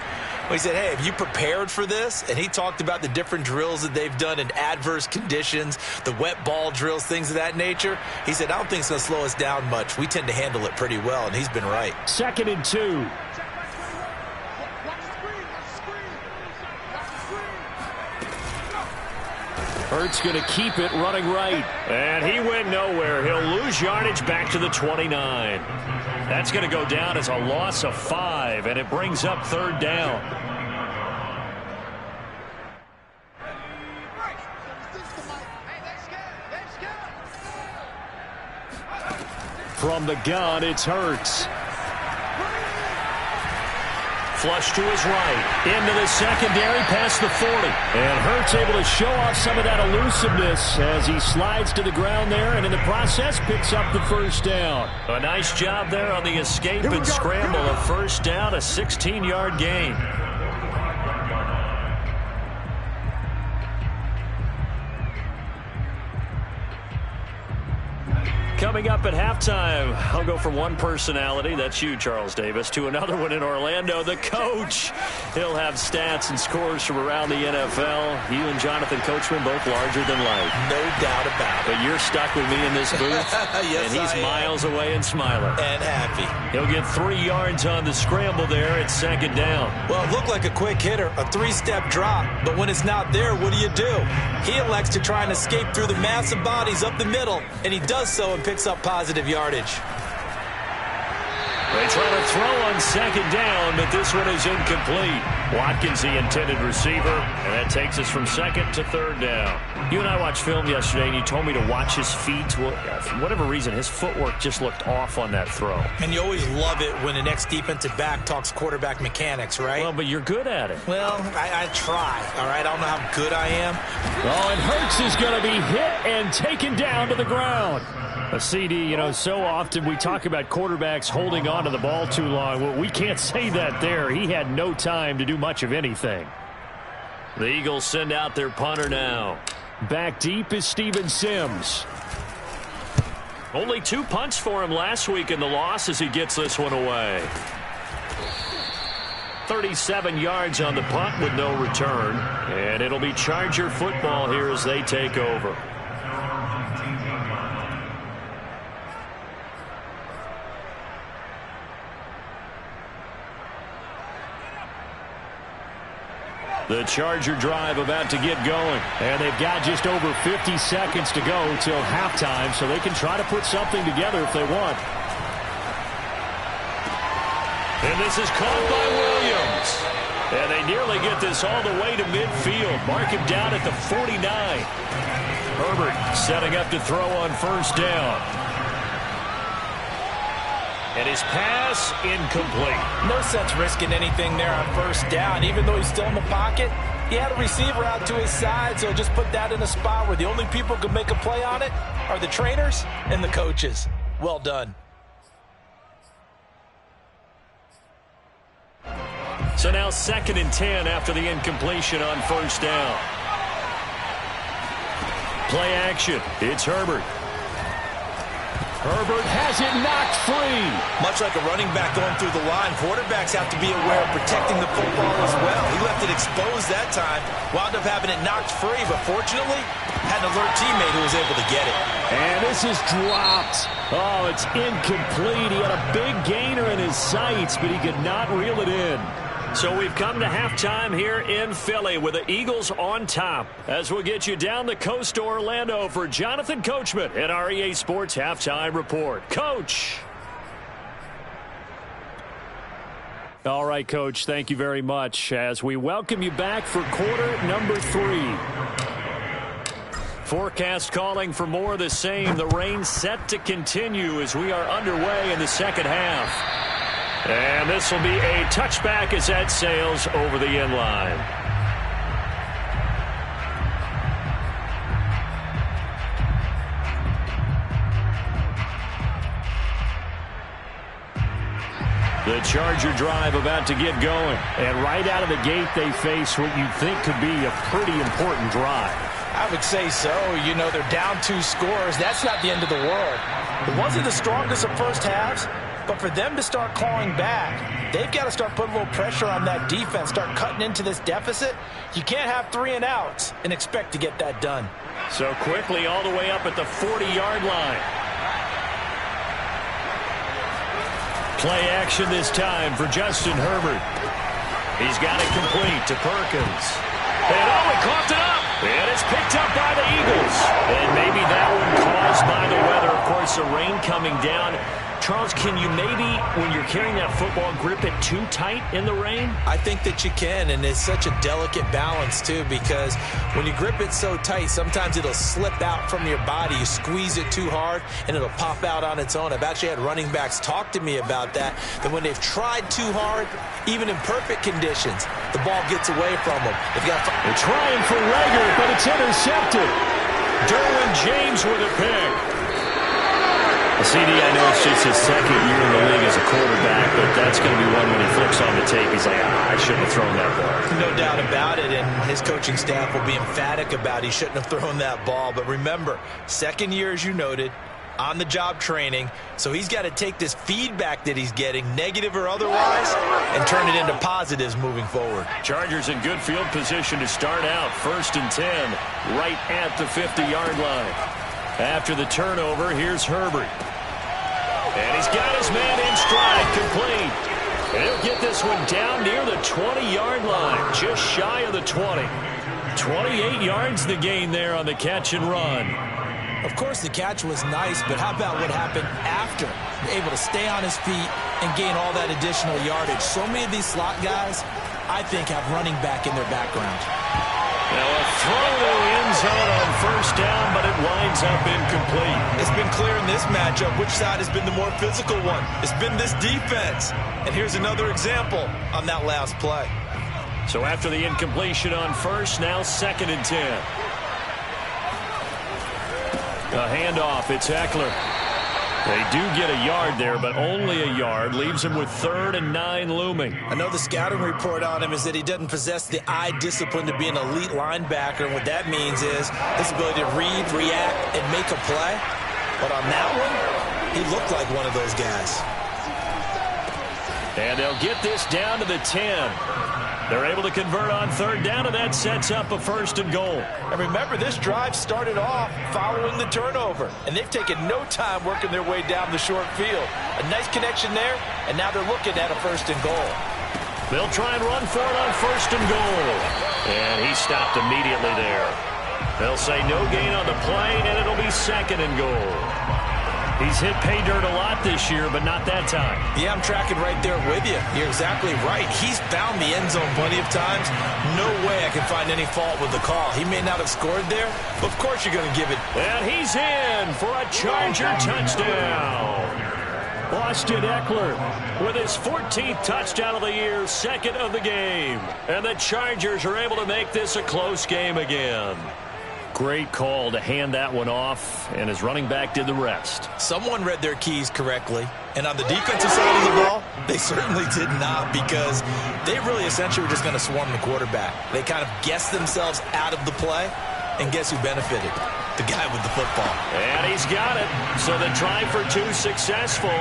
We said, hey, have you prepared for this? And he talked about the different drills that they've done in adverse conditions, the wet ball drills, things of that nature. He said, I don't think it's going to slow us down much. We tend to handle it pretty well, and he's been right. 2nd and 2. Hurts going to keep it running right. And he went nowhere. He'll lose yardage back to the 29. That's going to go down as a loss of 5, and it brings up 3rd down. From the gun, it's Hurts. Flush to his right. Into the secondary, past the 40. And Hurts able to show off some of that elusiveness as he slides to the ground there, and in the process picks up the 1st down. A nice job there on the escape and scramble. A 1st down, a 16-yard gain. Coming up at halftime, I'll go from one personality, that's you, Charles Davis, to another one in Orlando, the coach. He'll have stats and scores from around the NFL. You and Jonathan Coachman both larger than life. No doubt about it. But you're stuck with me in this booth, yes, and he's miles away and smiling. And happy. He'll get 3 yards on the scramble there at second down. Well, it looked like a quick hitter, a 3-step drop, but when it's not there, what do? He elects to try and escape through the massive bodies up the middle, and he does so and picks up positive yardage. They try to throw on second down, but this one is incomplete. Watkins, the intended receiver, and that takes us from second to third down. You and I watched film yesterday, and you told me to watch his feet. Well, for whatever reason, his footwork just looked off on that throw. And you always love it when the next defensive back talks quarterback mechanics, right? Well, but you're good at it. Well, I try, all right? I don't know how good I am. Oh, and Hurts is going to be hit and taken down to the ground. A CD, you know, so often we talk about quarterbacks holding on to the ball too long. Well, we can't say that there. He had no time to do much of anything. The Eagles send out their punter now. Back deep is Steven Sims. Only 2 punts for him last week in the loss as he gets this one away. 37 yards on the punt with no return. And it'll be Charger football here as they take over. The Charger drive about to get going. And they've got just over 50 seconds to go till halftime, so they can try to put something together if they want. And this is caught by Williams. And they nearly get this all the way to midfield. Mark him down at the 49. Herbert setting up to throw on first down. And his pass incomplete. No sense risking anything there on first down. Even though he's still in the pocket, he had a receiver out to his side, so just put that in a spot where the only people who can make a play on it are the trainers and the coaches. Well done. So now 2nd and 10 after the incompletion on first down. Play action. It's Herbert. Herbert has it knocked free. Much like a running back going through the line, quarterbacks have to be aware of protecting the football as well. He left it exposed that time, wound up having it knocked free, but fortunately had an alert teammate who was able to get it. And this is dropped. Oh, it's incomplete. He had a big gainer in his sights, but he could not reel it in. So we've come to halftime here in Philly with the Eagles on top. As we'll get you down the coast to Orlando for Jonathan Coachman at our EA Sports Halftime Report. Coach. All right, Coach, thank you very much as we welcome you back for quarter number 3. Forecast calling for more of the same. The rain set to continue as we are underway in the second half. And this will be a touchback as that sails over the end line. The Charger drive about to get going. And right out of the gate, they face what you think could be a pretty important drive. I would say so. You know, they're down 2 scores. That's not the end of the world. It wasn't the strongest of first halves. But for them to start clawing back, they've got to start putting a little pressure on that defense, start cutting into this deficit. You can't have 3 and outs and expect to get that done. So quickly all the way up at the 40-yard line. Play action this time for Justin Herbert. He's got it complete to Perkins. And he coughed it up. And it's picked up by the Eagles. And maybe that one caused by the weather. Of course, the rain coming down. Charles, can you maybe, when you're carrying that football, grip it too tight in the rain? I think that you can, and it's such a delicate balance, too, because when you grip it so tight, sometimes it'll slip out from your body. You squeeze it too hard, and it'll pop out on its own. I've actually had running backs talk to me about that when they've tried too hard, even in perfect conditions, the ball gets away from them. They're trying for Reagor, but it's intercepted. Derwin James with a pick. CD, I know it's just his 2nd year in the league as a quarterback, but that's going to be one when he flips on the tape. He's like, I shouldn't have thrown that ball. No doubt about it, and his coaching staff will be emphatic about he shouldn't have thrown that ball. But remember, 2nd year, as you noted, on-the-job training, so he's got to take this feedback that he's getting, negative or otherwise, and turn it into positives moving forward. Chargers in good field position to start out. 1st and 10, right at the 50-yard line. After the turnover, here's Herbert. And he's got his man in stride, complete. And he'll get this one down near the 20-yard line, just shy of the 20. 28 yards the gain there on the catch and run. Of course, the catch was nice, but how about what happened after? Able to stay on his feet and gain all that additional yardage. So many of these slot guys, I think, have running back in their background. Now a throw to the end zone on 1st down, but it winds up incomplete. It's been clear in this matchup which side has been the more physical one. It's been this defense. And here's another example on that last play. So after the incompletion on 1st, now 2nd and 10. A handoff, it's Eckler. They do get a yard there, but only a yard. Leaves him with 3rd and 9 looming. I know the scouting report on him is that he doesn't possess the eye discipline to be an elite linebacker. And what that means is his ability to read, react, and make a play. But on that one, he looked like one of those guys. And they'll get this down to the 10. They're able to convert on 3rd down, and that sets up a 1st and goal. And remember, this drive started off following the turnover, and they've taken no time working their way down the short field. A nice connection there, and now they're looking at a 1st and goal. They'll try and run for it on 1st and goal. And he stopped immediately there. They'll say no gain on the play, and it'll be 2nd and goal. He's hit pay dirt a lot this year, but not that time. Yeah, I'm tracking right there with you. You're exactly right. He's found the end zone plenty of times. No way I can find any fault with the call. He may not have scored there, but of course you're going to give it. And he's in for a Charger touchdown. Austin Eckler with his 14th touchdown of the year, 2nd of the game. And the Chargers are able to make this a close game again. Great call to hand that one off, and his running back did the rest. Someone read their keys correctly, and on the defensive side of the ball, they certainly did not, because they really essentially were just going to swarm the quarterback. They kind of guessed themselves out of the play, and guess who benefited? The guy with the football. And he's got it. So the try for 2 successful,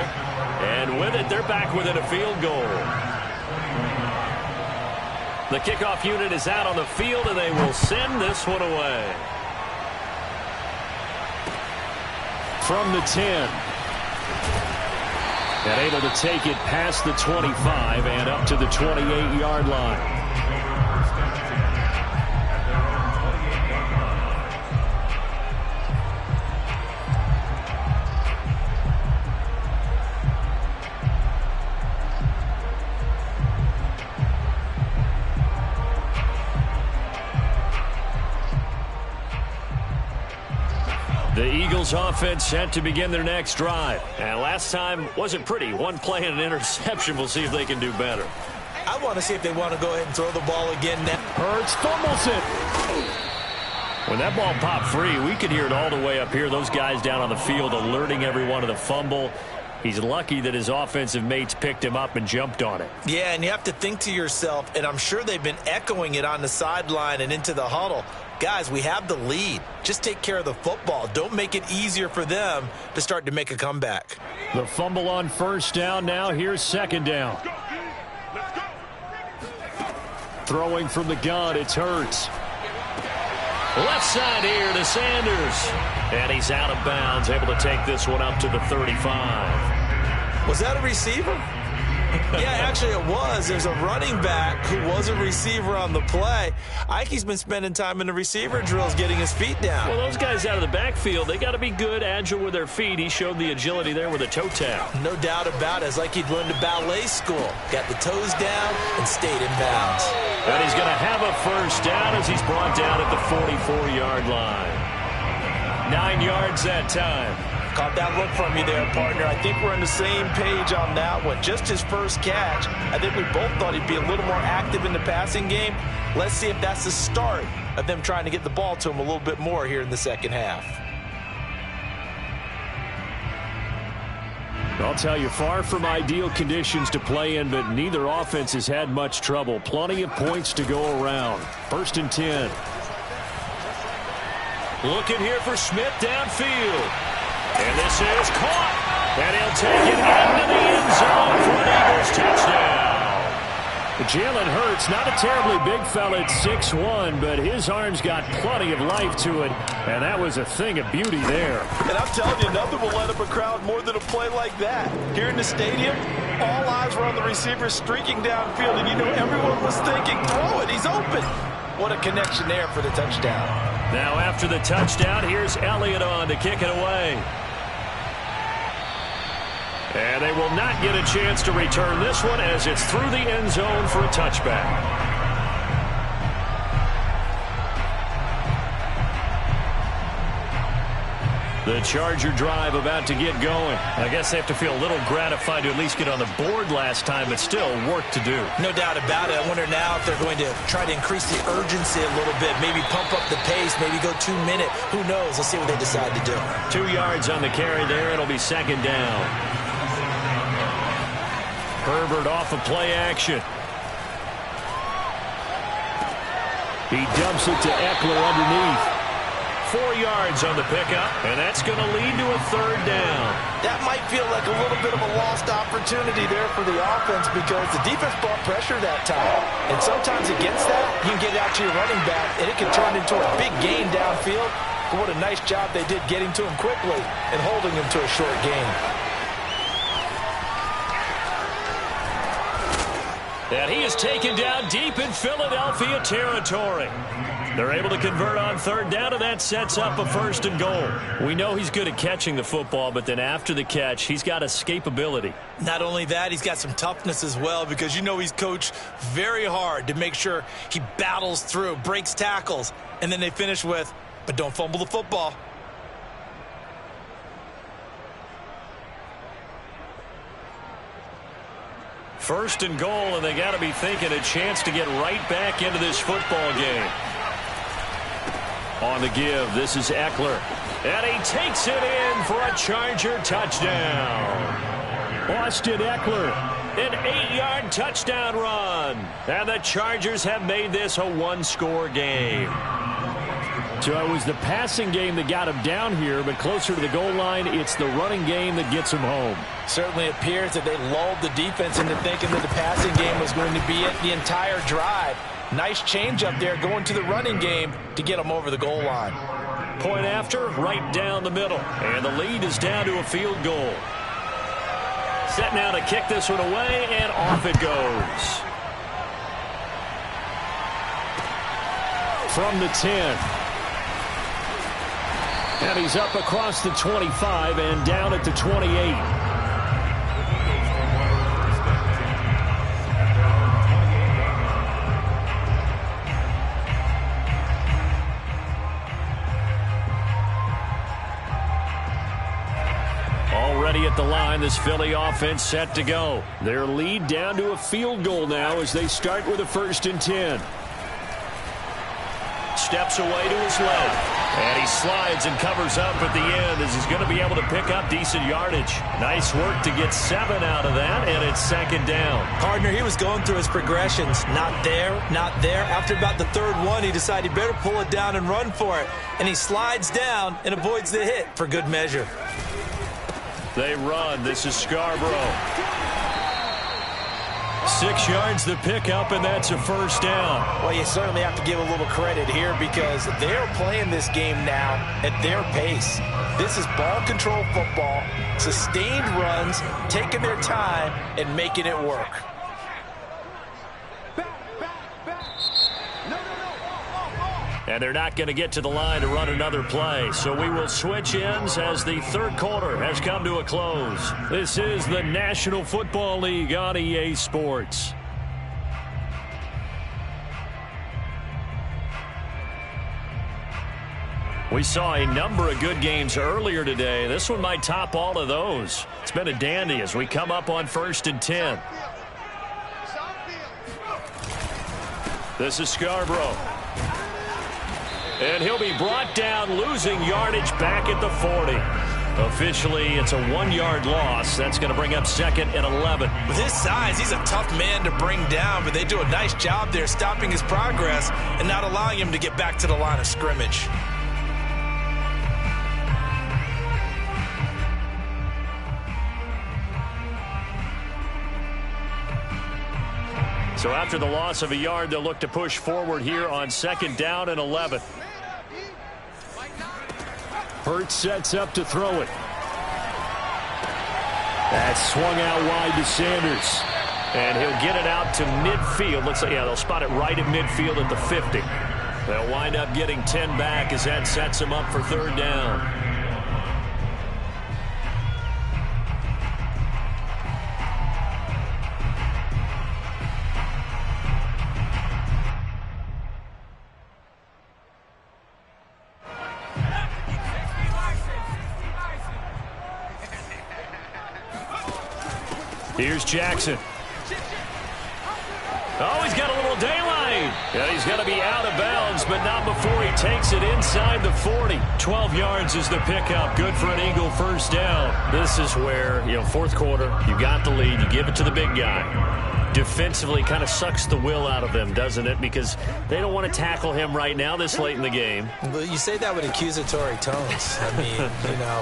and with it, they're back within a field goal. The kickoff unit is out on the field, and they will send this one away. From the 10. And able to take it past the 25 and up to the 28-yard line. The Eagles offense set to begin their next drive. And last time wasn't pretty. One play and an interception. We'll see if they can do better. I want to see if they want to go ahead and throw the ball again now. Hurts fumbles it. When that ball popped free, we could hear it all the way up here. Those guys down on the field alerting everyone to the fumble. He's lucky that his offensive mates picked him up and jumped on it. Yeah, and you have to think to yourself, and I'm sure they've been echoing it on the sideline and into the huddle. Guys, we have the lead. Just take care of the football. Don't make it easier for them to start to make a comeback. The fumble on 1st down. Now here's 2nd down. Throwing from the gun, it's Hurts. Left side here to Sanders. And he's out of bounds, able to take this one up to the 35. Was that a receiver? Yeah, actually it was. There's a running back who was a receiver on the play. Ike's been spending time in the receiver drills getting his feet down. Well, those guys out of the backfield, they got to be good, agile with their feet. He showed the agility there with a toe tap. No doubt about it. It's like he'd learned to ballet school. Got the toes down and stayed in bounds. And he's going to have a 1st down as he's brought down at the 44-yard line. 9 yards that time. Caught that look from you there, partner. I think we're on the same page on that one. Just his first catch. I think we both thought he'd be a little more active in the passing game. Let's see if that's the start of them trying to get the ball to him a little bit more here in the second half. I'll tell you, far from ideal conditions to play in, but neither offense has had much trouble. Plenty of points to go around. 1st and 10. Looking here for Smith downfield. And this is caught. And he'll take it into the end zone for an Eagles touchdown. Jalen Hurts, not a terribly big fella at 6'1", but his arms got plenty of life to it, and that was a thing of beauty there. And I'm telling you, nothing will light up a crowd more than a play like that. Here in the stadium, all eyes were on the receiver streaking downfield, and you know everyone was thinking, throw it, he's open. What a connection there for the touchdown. Now after the touchdown, here's Elliott on to kick it away. And they will not get a chance to return this one as it's through the end zone for a touchback. The Charger drive about to get going. I guess they have to feel a little gratified to at least get on the board last time, but still work to do. No doubt about it. I wonder now if they're going to try to increase the urgency a little bit, maybe pump up the pace, maybe go 2 minute. Who knows? Let's see what they decide to do. 2 yards on the carry there. It'll be second down. Herbert off of play action. He dumps it to Eckler underneath. 4 yards on the pickup, and that's going to lead to a third down. That might feel like a little bit of a lost opportunity there for the offense because the defense brought pressure that time. And sometimes against that, you can get out to your running back, and it can turn into a big gain downfield. But what a nice job they did getting to him quickly and holding him to a short gain. And he is taken down deep in Philadelphia territory. They're able to convert on third down, and that sets up a 1st and goal. We know he's good at catching the football, but then after the catch, he's got escapability. Not only that, he's got some toughness as well because you know he's coached very hard to make sure he battles through, breaks tackles, and then they finish with, but don't fumble the football. First and goal, and they got to be thinking a chance to get right back into this football game. On the give, this is Eckler. And he takes it in for a Charger touchdown. Austin Eckler, an 8-yard touchdown run. And the Chargers have made this a one-score game. So it was the passing game that got him down here, but closer to the goal line, it's the running game that gets him home. Certainly appears that they lulled the defense into thinking that the passing game was going to be it the entire drive. Nice change up there going to the running game to get them over the goal line. Point after, right down the middle. And the lead is down to a field goal. Set now to kick this one away, and off it goes. From the 10. And he's up across the 25 and down at the 28. Already at the line, this Philly offense set to go. Their lead down to a field goal now as they start with a 1st and 10. Steps away to his left. And he slides and covers up at the end as he's going to be able to pick up decent yardage. Nice work to get 7 out of that, and it's second down. Partner, he was going through his progressions. Not there, not there. After about the third one, he decided he better pull it down and run for it. And he slides down and avoids the hit for good measure. They run. This is Scarborough. 6 yards the pickup, and that's a 1st down. Well, you certainly have to give a little credit here because they're playing this game now at their pace. This is ball control football, sustained runs, taking their time, and making it work. And they're not going to get to the line to run another play. So we will switch ends as the third quarter has come to a close. This is the National Football League on EA Sports. We saw a number of good games earlier today. This one might top all of those. It's been a dandy as we come up on 1st and 10. This is Scarborough. And he'll be brought down, losing yardage back at the 40. Officially, it's a 1-yard loss. That's going to bring up 2nd and 11. With his size, he's a tough man to bring down, but they do a nice job there stopping his progress and not allowing him to get back to the line of scrimmage. So after the loss of a yard, they'll look to push forward here on 2nd down and 11. Hurts sets up to throw it. That's swung out wide to Sanders. And he'll get it out to midfield. Looks like, yeah, they'll spot it right at midfield at the 50. They'll wind up getting 10 back as that sets them up for 3rd down. Here's Jackson. Oh, he's got a little daylight. And he's going to be out of bounds, but not before he takes it inside the 40. 12 yards is the pickup. Good for an Eagle 1st down. This is where, 4th quarter, you got the lead. You give it to the big guy. Defensively kind of sucks the will out of them, doesn't it? Because they don't want to tackle him right now this late in the game. Well, you say that with accusatory tones. I mean,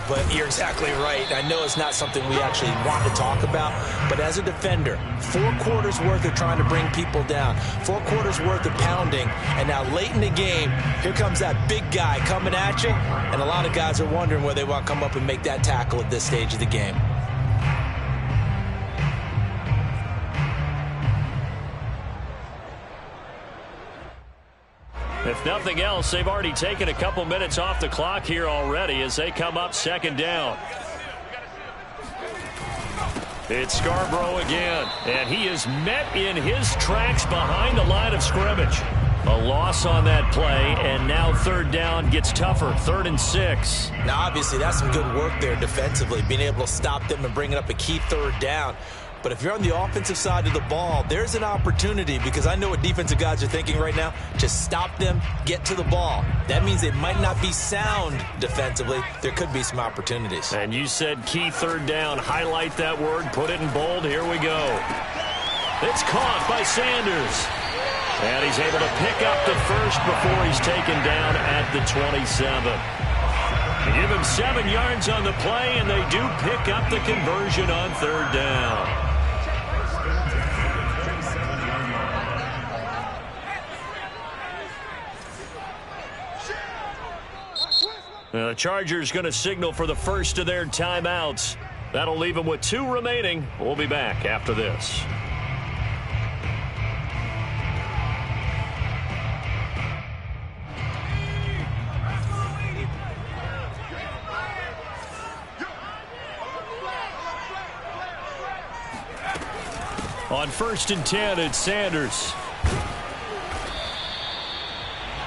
but you're exactly right. I know it's not something we actually want to talk about, but as a defender, 4 quarters worth of trying to bring people down, 4 quarters worth of pounding, and now late in the game, here comes that big guy coming at you, and a lot of guys are wondering whether they want to come up and make that tackle at this stage of the game. If nothing else, they've already taken a couple minutes off the clock here already as they come up 2nd down. It's Scarborough again, and he is met in his tracks behind the line of scrimmage. A loss on that play, and now 3rd down gets tougher, 3rd and 6. Now, obviously, that's some good work there defensively, being able to stop them and bring it up a key 3rd down. But if you're on the offensive side of the ball, there's an opportunity, because I know what defensive guys are thinking right now. Just stop them, get to the ball. That means they might not be sound defensively. There could be some opportunities. And you said key 3rd down. Highlight that word. Put it in bold. Here we go. It's caught by Sanders. And he's able to pick up the first before he's taken down at the 27. They give him 7 yards on the play, and they do pick up the conversion on 3rd down. The Chargers going to signal for the first of their timeouts. That'll leave them with 2 remaining. We'll be back after this. On 1st and 10, it's Sanders.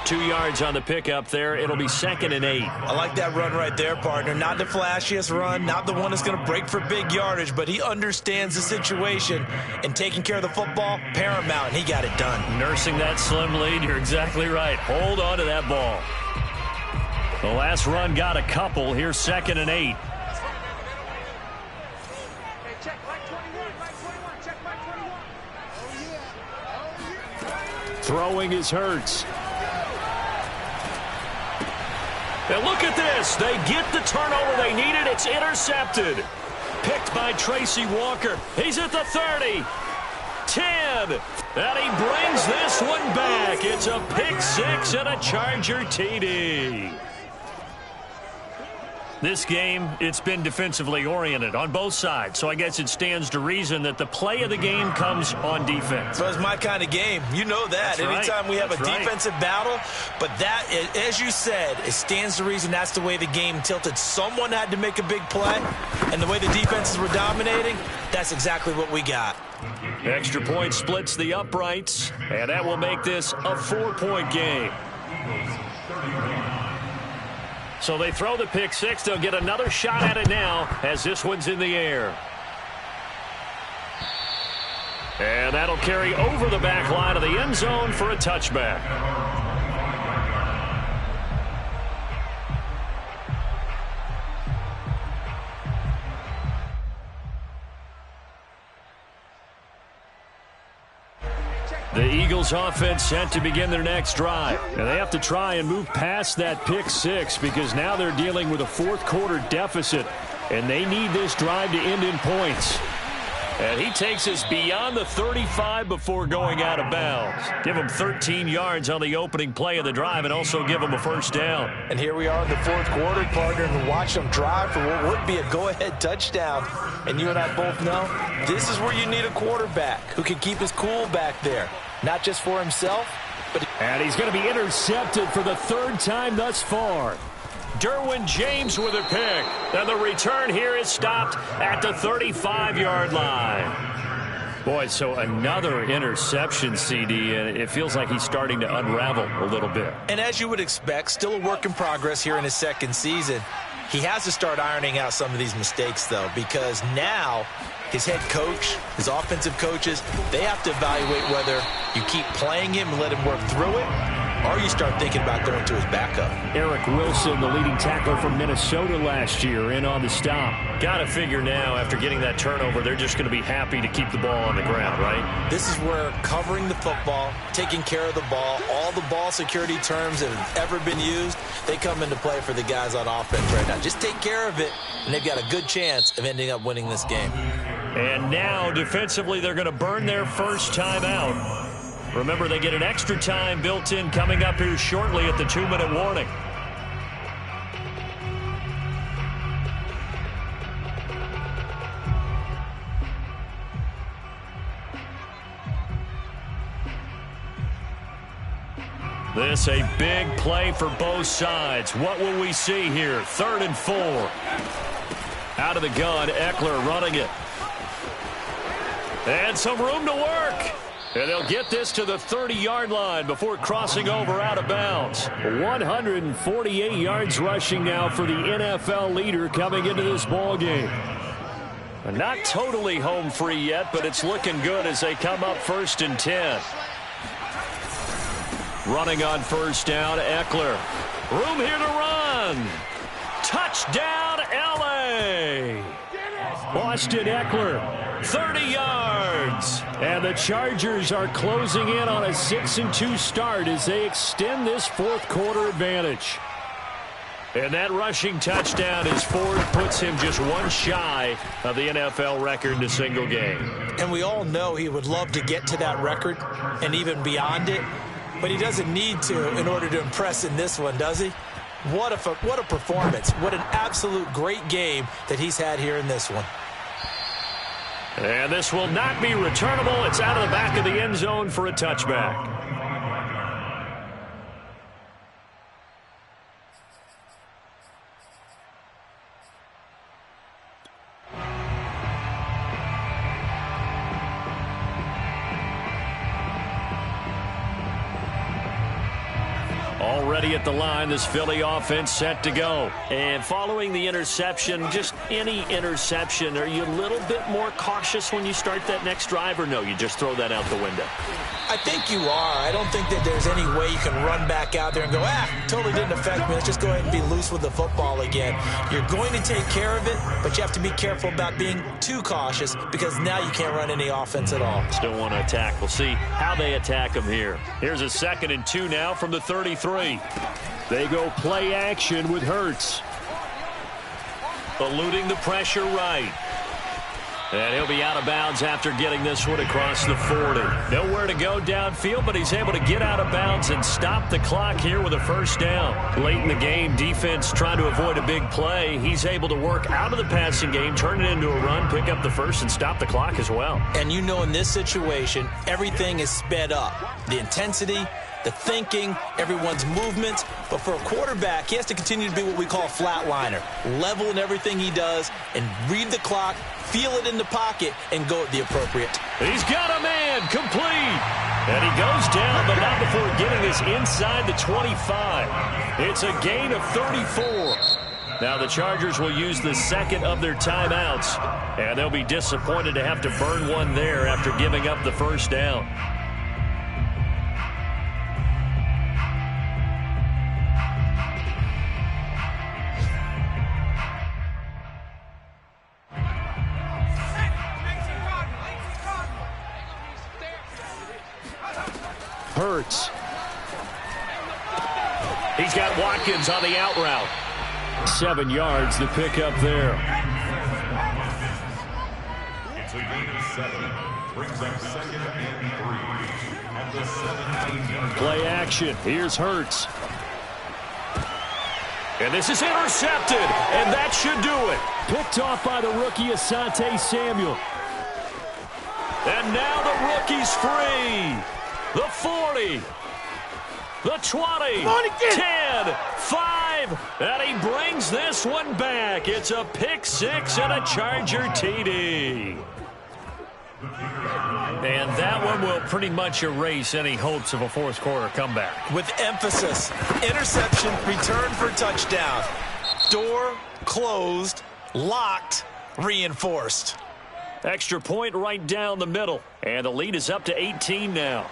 2 yards on the pickup there. It'll be 2nd and 8. I like that run right there, partner. Not the flashiest run, not the one that's going to break for big yardage, but he understands the situation, and taking care of the football, paramount, and he got it done. Nursing that slim lead, you're exactly right. Hold on to that ball. The last run got a couple. Here's 2nd and 8. Throwing is Hurts. And look at this. They get the turnover they needed. It's intercepted. Picked by Tracy Walker. He's at the 30. 10. And he brings this one back. It's a pick 6 and a Charger TD. This game, it's been defensively oriented on both sides, so I guess it stands to reason that the play of the game comes on defense. So it's my kind of game. You know that. That's anytime we have a defensive battle, but that, as you said, it stands to reason that's the way the game tilted. Someone had to make a big play, and the way the defenses were dominating, that's exactly what we got. Extra point splits the uprights, and that will make this a 4-point game. So they throw the pick 6. They'll get another shot at it now as this one's in the air. And that'll carry over the back line of the end zone for a touchback. The Eagles offense set to begin their next drive. And they have to try and move past that pick 6 because now they're dealing with a 4th quarter deficit. And they need this drive to end in points. And he takes us beyond the 35 before going out of bounds. Give him 13 yards on the opening play of the drive and also give him a first down. And here we are in the fourth quarter, partner, and watch them drive for what would be a go-ahead touchdown. And you and I both know this is where you need a quarterback who can keep his cool back there. Not just for himself, but... And he's going to be intercepted for the third time thus far. Derwin James with a pick. And the return here is stopped at the 35-yard line. Boy, so another interception, CD, and it feels like he's starting to unravel a little bit. And as you would expect, still a work in progress here in his second season. He has to start ironing out some of these mistakes, though, because now his head coach, his offensive coaches, they have to evaluate whether you keep playing him and let him work through it, or you start thinking about going to his backup. Eric Wilson, the leading tackler from Minnesota last year, in on the stop. Got to figure now, after getting that turnover, they're just going to be happy to keep the ball on the ground, right? This is where covering the football, taking care of the ball, all the ball security terms that have ever been used, they come into play for the guys on offense right now. Just take care of it, and they've got a good chance of ending up winning this game. And now, defensively, they're going to burn their first time out. Remember, they get an extra time built in coming up here shortly at the 2-minute warning. This a big play for both sides. What will we see here? 3rd and 4. Out of the gun, Eckler running it. And some room to work. And they'll get this to the 30-yard line before crossing over out of bounds. 148 yards rushing now for the NFL leader coming into this ball game. Not totally home free yet, but it's looking good as they come up 1st and 10. Running on first down, Eckler. Room here to run. Touchdown, L.A. Austin Eckler, 30 yards. And the Chargers are closing in on a 6-2 start as they extend this fourth quarter advantage. And that rushing touchdown is Ford, puts him just one shy of the NFL record in a single game. And we all know he would love to get to that record and even beyond it, but he doesn't need to in order to impress in this one, does he? What a performance. What an absolute great game that he's had here in this one. And this will not be returnable. It's out of the back of the end zone for a touchback. Already at the line, this Philly offense set to go. And following the interception, just any interception, are you a little bit more cautious when you start that next drive, or no, you just throw that out the window? I think you are. I don't think that there's any way you can run back out there and go, totally didn't affect me. Let's just go ahead and be loose with the football again. You're going to take care of it, but you have to be careful about being too cautious because now you can't run any offense at all. Still want to attack. We'll see how they attack him here. Here's a 2nd and 2 now from the 33. They go play action with Hurts. Eluding the pressure right. And he'll be out of bounds after getting this one across the 40. Nowhere to go downfield, but he's able to get out of bounds and stop the clock here with a first down. Late in the game, defense trying to avoid a big play. He's able to work out of the passing game, turn it into a run, pick up the first, and stop the clock as well. And you know in this situation, everything is sped up. The intensity, the thinking, everyone's movements. But for a quarterback, he has to continue to be what we call a flatliner. Level in everything he does and read the clock, feel it in the pocket, and go at the appropriate. He's got a man, complete. And he goes down, but not before getting this inside the 25. It's a gain of 34. Now the Chargers will use the 2nd of their timeouts, and they'll be disappointed to have to burn one there after giving up the first down. Hurts. He's got Watkins on the out route. 7 yards to pick up there. to gain 7. Brings up 2nd and 3 at the 17-yard line. Play action. Here's Hurts. And this is intercepted, and that should do it. Picked off by the rookie Asante Samuel. And now the rookie's free. The 40. The 20. 10. 5. And he brings this one back. It's a pick six and a Charger TD. And that one will pretty much erase any hopes of a fourth quarter comeback. With emphasis, interception, return for touchdown. Door closed, locked, reinforced. Extra point right down the middle. And the lead is up to 18 now.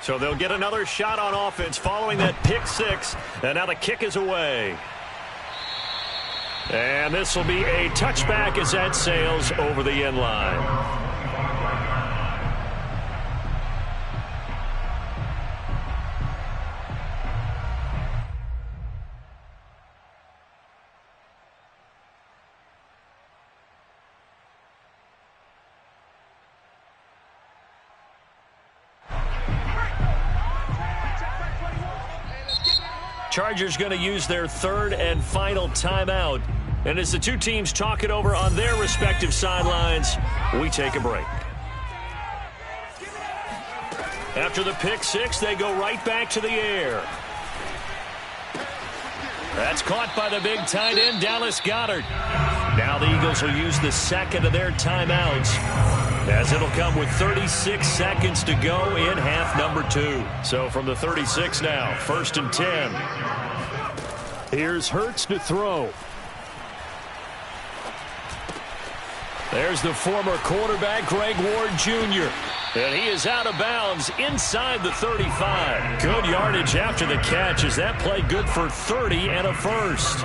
So they'll get another shot on offense following that pick six. And now the kick is away. And this will be a touchback as that sails over the end line. Chargers going to use their third and final timeout. And as the two teams talk it over on their respective sidelines, we take a break. After the pick six, they go right back to the air. That's caught by the big tight end, Dallas Goedert. Now the Eagles will use the second of their timeouts, as it'll come with 36 seconds to go in half number 2. So from the 36 now, 1st and 10. Here's Hurts to throw. There's the former quarterback, Greg Ward Jr. And he is out of bounds inside the 35. Good yardage after the catch as that play good for 30 and a first.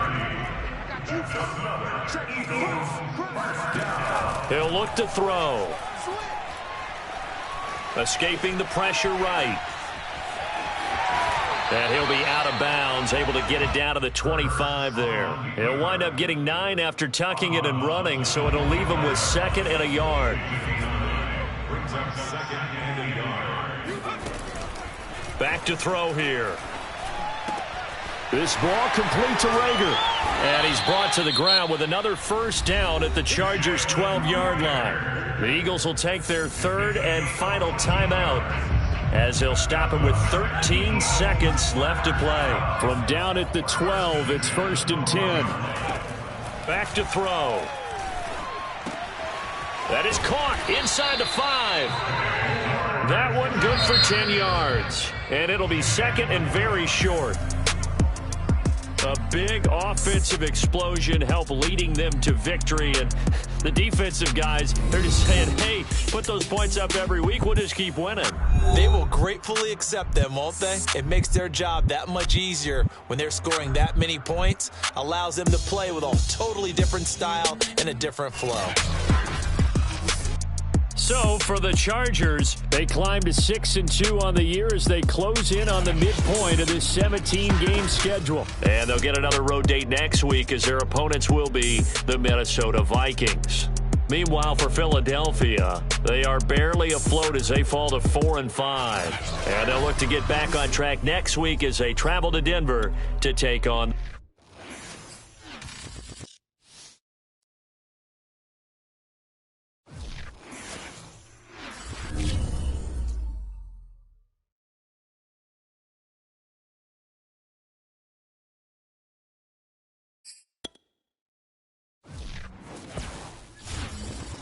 He'll look to throw. Escaping the pressure right. And he'll be out of bounds, able to get it down to the 25 there. He'll wind up getting 9 after tucking it and running, so it'll leave him with 2nd and a yard. Brings up 2nd and a yard. Back to throw here. This ball complete to Rager. And he's brought to the ground with another first down at the Chargers' 12-yard line. The Eagles will take their third and final timeout, as they'll stop him with 13 seconds left to play. From down at the 12, it's 1st and 10. Back to throw. That is caught inside the 5. That one good for 10 yards. And it'll be 2nd and very short. A big offensive explosion helped leading them to victory. And the defensive guys, they're just saying, hey, put those points up every week. We'll just keep winning. They will gratefully accept them, won't they? It makes their job that much easier when they're scoring that many points. Allows them to play with a totally different style and a different flow. So for the Chargers, they climb to 6-2 on the year as they close in on the midpoint of this 17-game schedule. And they'll get another road date next week as their opponents will be the Minnesota Vikings. Meanwhile, for Philadelphia, they are barely afloat as they fall to 4-5. And they'll look to get back on track next week as they travel to Denver to take on